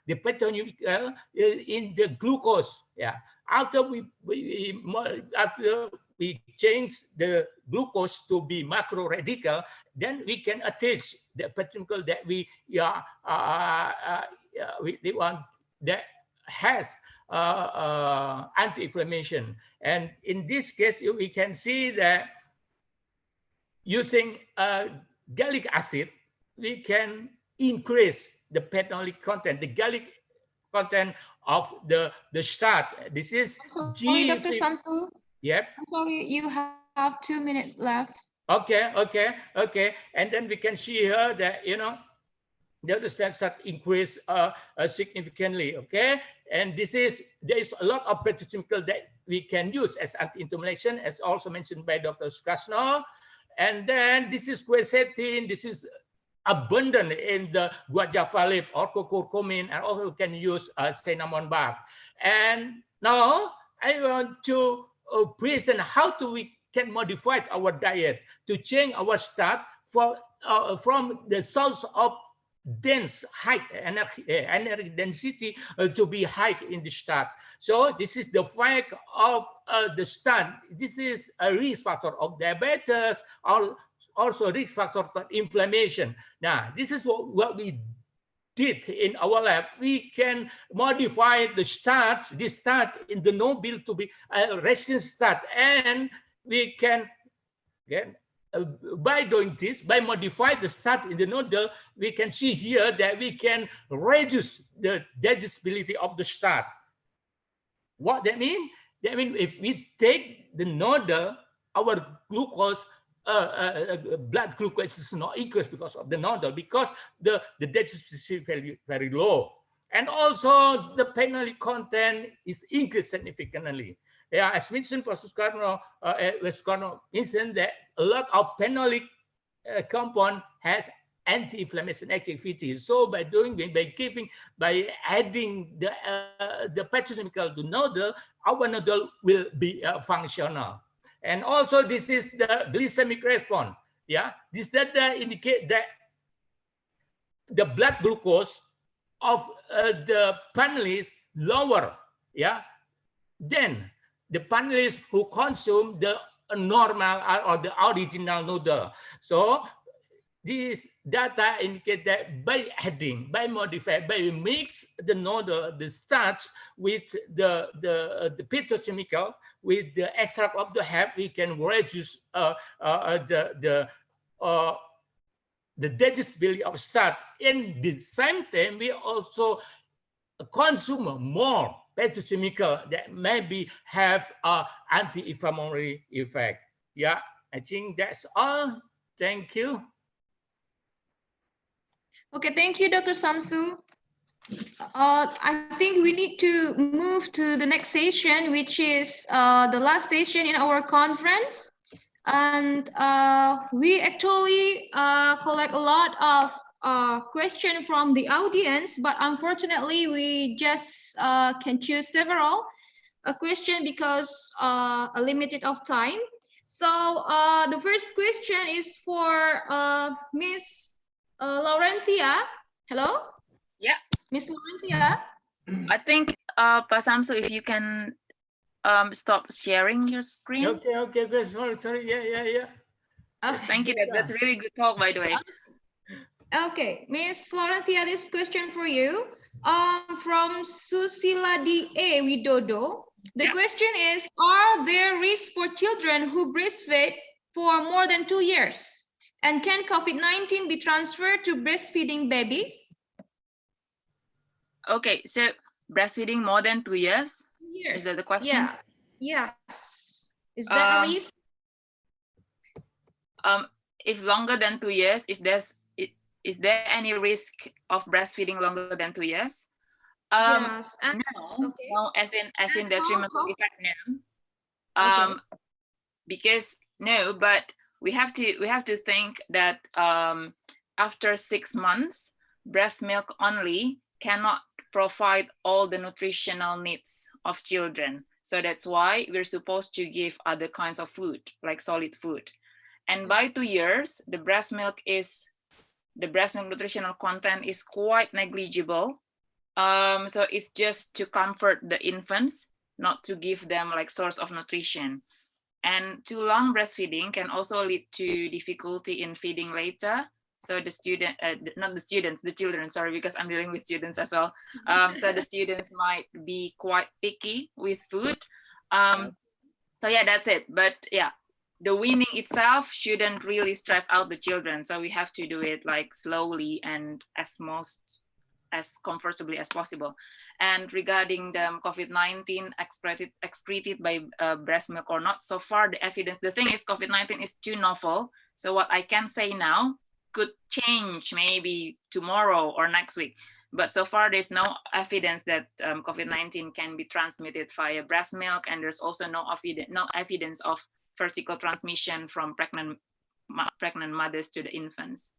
the beta-chemical in the glucose. After we change the glucose to be macro radical, then we can attach the beta-chemical that we want that has anti-inflammation. And in this case, we can see that using gallic acid, we can increase the phenolic content, the gallic content of the start. This is sorry, Dr. Samsu. Yep. I'm sorry, you have 2 minutes left. Okay. And then we can see here that, you know, the other start increase significantly. Okay. And there is a lot of petrochemical that we can use as anti-inflammation, as also mentioned by Dr. Sukrasno. And then this is quercetin. This is abundant in the guajava leaf, orthocurcumin, and also can use cinnamon bark. And now I want to present how we can modify our diet to change our start from the source of dense high energy density to be high in the start. So this is the fact of the start. This is a risk factor of diabetes, or also risk factor for inflammation. Now, this is what we did in our lab. We can modify the start, this start in the no-bill to be a resistant start, and we can by doing this, by modifying the start in the nodal, we can see here that we can reduce the digestibility of the start. What that mean? That means if we take the nodal, our glucose, blood glucose is not increased because of the nodal, because the digestibility is very, very low. And also the phenolic content is increased significantly. As mentioned, Prof. Sukrasno mentioned that a lot of phenolic compound has anti-inflammation activity. So by adding the petrochemical to nodal, our nodal will be functional. And also this is the glycemic response. This data indicate that the blood glucose of the panelists lower, then the panelists who consume the normal or the original noodle. So this data indicate that by adding, by modifying, by mix the nodal, the starch with the petrochemical, with the extract of the hemp, we can reduce the digestibility of starch. In the same time, we also consume more petrochemical that maybe have a anti-inflammatory effect. Yeah, I think that's all. Thank you. Okay, thank you, Dr. Samsu. I think we need to move to the next session, which is the last session in our conference. And we actually collect a lot of questions from the audience, but unfortunately, we just can choose several question because a limited of time. So the first question is for Miss Laurentya. Hello? Yeah. Miss Laurentya? I think, Pak Samsu, if you can stop sharing your screen. Okay. Sorry. Yeah. Thank you. That's really good talk, by the way. Okay, Miss Laurentya, this question for you. From Susiladi A. Widodo. The question is, are there risks for children who breastfeed for more than 2 years? And can COVID-19 be transferred to breastfeeding babies? Okay, so breastfeeding more than 2 years? Is that the question? Yeah. Yes. Is that a risk? If longer than 2 years, is there any risk of breastfeeding longer than 2 years? Yes. No, as in detrimental effect, no. Because no, but we have to think that after 6 months, breast milk only cannot provide all the nutritional needs of children. So that's why we're supposed to give other kinds of food, like solid food. And by 2 years, the breast milk nutritional content is quite negligible. So it's just to comfort the infants, not to give them like source of nutrition. And too long breastfeeding can also lead to difficulty in feeding later. So the children, sorry, because I'm dealing with students as well. So the students might be quite picky with food. So yeah, that's it. But yeah, the weaning itself shouldn't really stress out the children. So we have to do it like slowly and as comfortably as possible. And regarding the COVID-19 excreted by breast milk or not, so far the evidence, the thing is COVID-19 is too novel. So what I can say now could change maybe tomorrow or next week. But so far there's no evidence that COVID-19 can be transmitted via breast milk. And there's also no evidence of vertical transmission from pregnant mothers to the infants.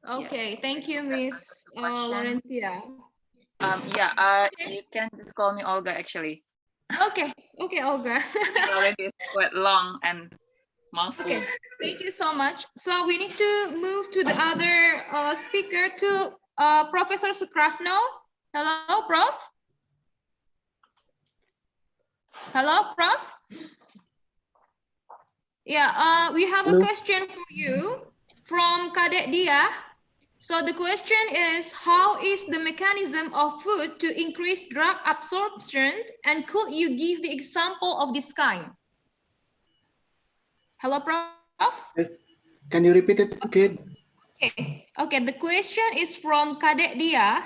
Okay, thank you, Miss Laurentya. You can just call me Olga, actually. Okay, Olga. Already quite long and mouthful. Okay, thank you so much. So we need to move to the other speaker, to Professor Sukrasno. Hello, Prof. Hello, Prof. Yeah, we have a question for you from Kadek Dia. So the question is, how is the mechanism of food to increase drug absorption, and could you give the example of this kind? Hello, Prof. Can you repeat it again? Okay, the question is from Kadek Dia.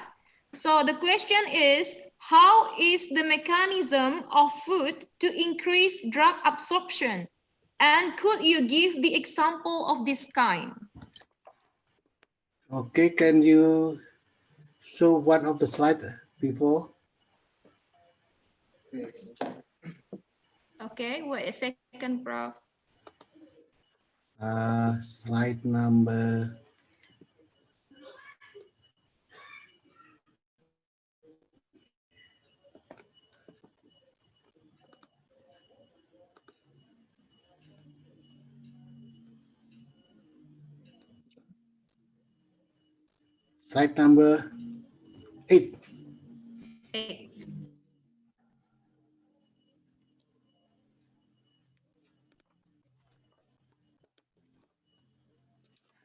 So the question is, how is the mechanism of food to increase drug absorption? And could you give the example of this kind? Okay, can you show one of the slides before? Okay, wait a second, Prof. Slide number. Slide number 8.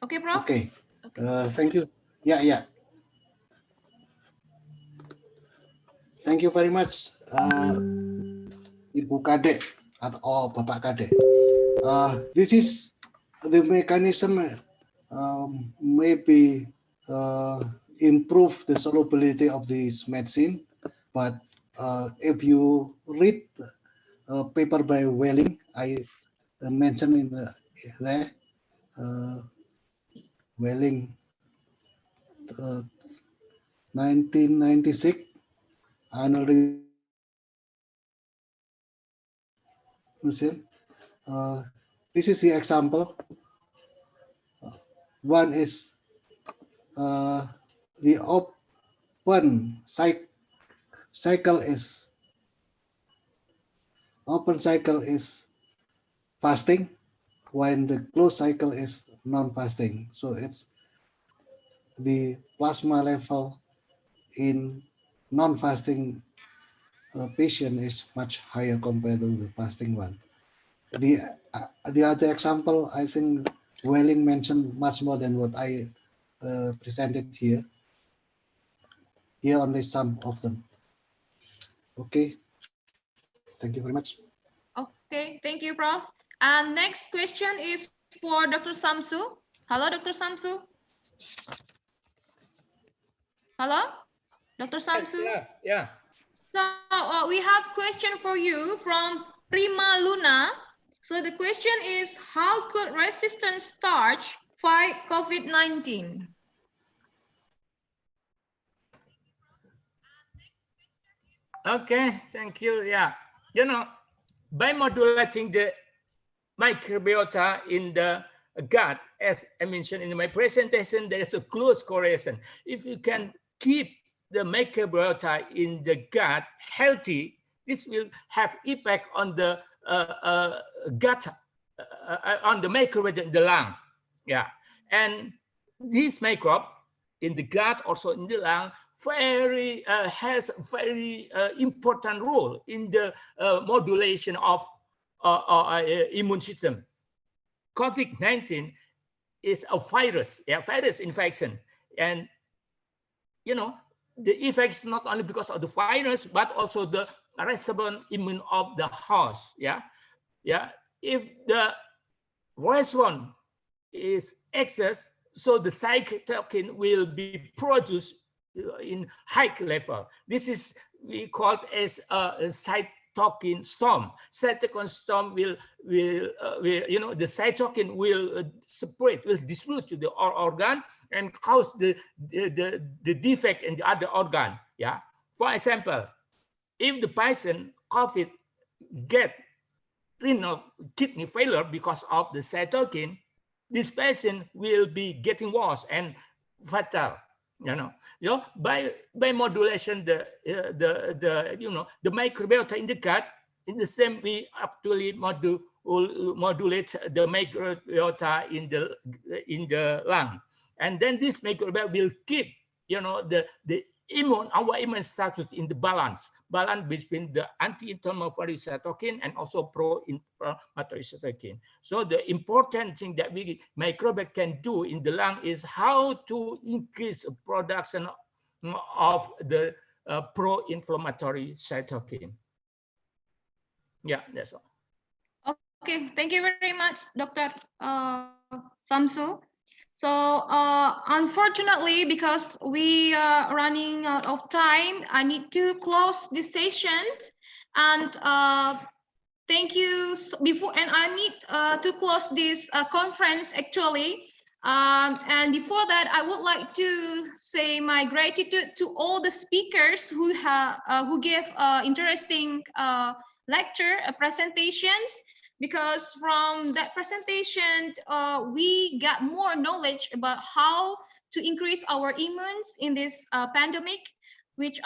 Okay, Prof? Okay. Okay. Thank you. Yeah. Thank you very much, Ibu Kade atau Bapak Kade. This is the mechanism maybe improve the solubility of this medicine, but if you read a paper by Welling, I mentioned in there, Welling 1996 annual review. This is the example. One is the open cycle is fasting, when the closed cycle is non-fasting. So it's the plasma level in non-fasting patient is much higher compared to the fasting one. The other example, I think Welling mentioned much more than what I presented here. Here only some of them. Okay, thank you very much. Okay, thank you, Prof. And next question is for Dr. Samsu. Hello, Dr. Samsu. Hello, Dr. Samsu. Yeah. So we have question for you from Prima Luna. So the question is, how could resistant starch fight COVID-19? Okay, thank you. Yeah, by modulating the microbiota in the gut, as I mentioned in my presentation, there is a close correlation. If you can keep the microbiota in the gut healthy, this will have impact on the gut, on the microbiota in the lung. Yeah, and this microbe in the gut, also in the lung, has very important role in the modulation of immune system. COVID-19 is a virus, virus infection, and the effect is not only because of the virus, but also the response immune of the host. If the response is excess, so the cytokine will be produced in high level. This is we call it as a cytokine storm. Cytokine storm will the cytokine will spread, will distribute to the organ and cause the defect in the other organ. Yeah. For example, if the patient COVID get renal kidney failure because of the cytokine, this patient will be getting worse and fatal. By modulation the microbiota in the gut, in the same we actually modulate the microbiota in the lung, and then this microbiota will keep our immune status in the balance between the anti-inflammatory cytokine and also pro-inflammatory cytokine. So the important thing that microbiota can do in the lung is how to increase production of the pro-inflammatory cytokine. Yeah, that's all. Okay, thank you very much, Dr. Samsu. So unfortunately, because we are running out of time, I need to close this session. And thank you and I need to close this conference actually. And before that, I would like to say my gratitude to all the speakers who gave interesting lecture presentations. Because from that presentation, we got more knowledge about how to increase our immunes in this pandemic, which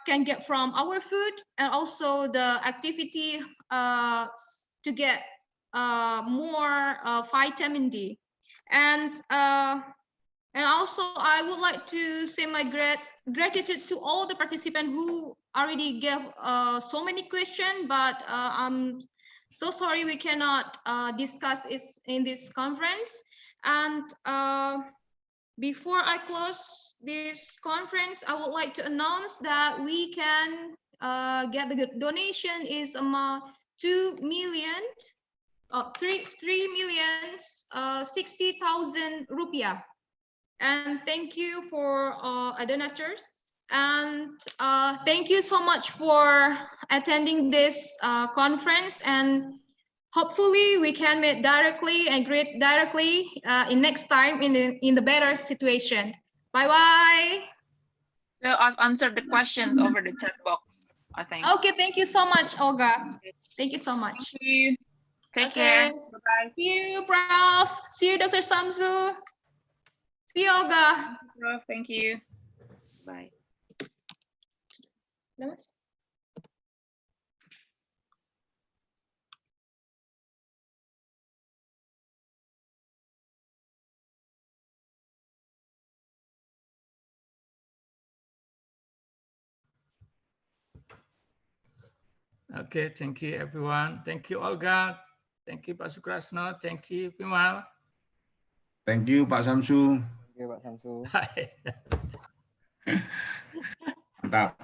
can get from our food and also the activity to get more vitamin D. And also I would like to say my gratitude to all the participants who already gave so many questions, but I'm so sorry we cannot discuss it in this conference. And before I close this conference, I would like to announce that we can get the donation is 3,060,000 rupiah. And thank you for donators. And thank you so much for attending this conference. And hopefully we can meet directly and greet directly in next time in the better situation. Bye bye. So I've answered the questions over the chat box, I think. Okay, thank you so much, Olga. Thank you so much. Thank you. Take Okay. care. Bye-bye. See you, Prof. See you, Dr. Samsu. See you, Olga. Prof. Thank you. Bye. Lemas. Okay, thank you everyone. Thank you Olga. Thank you Pak Sukrasno. Thank you Vimal. Thank you Pak Samsu. Oke, Pak Samsu. Bye. Mantap.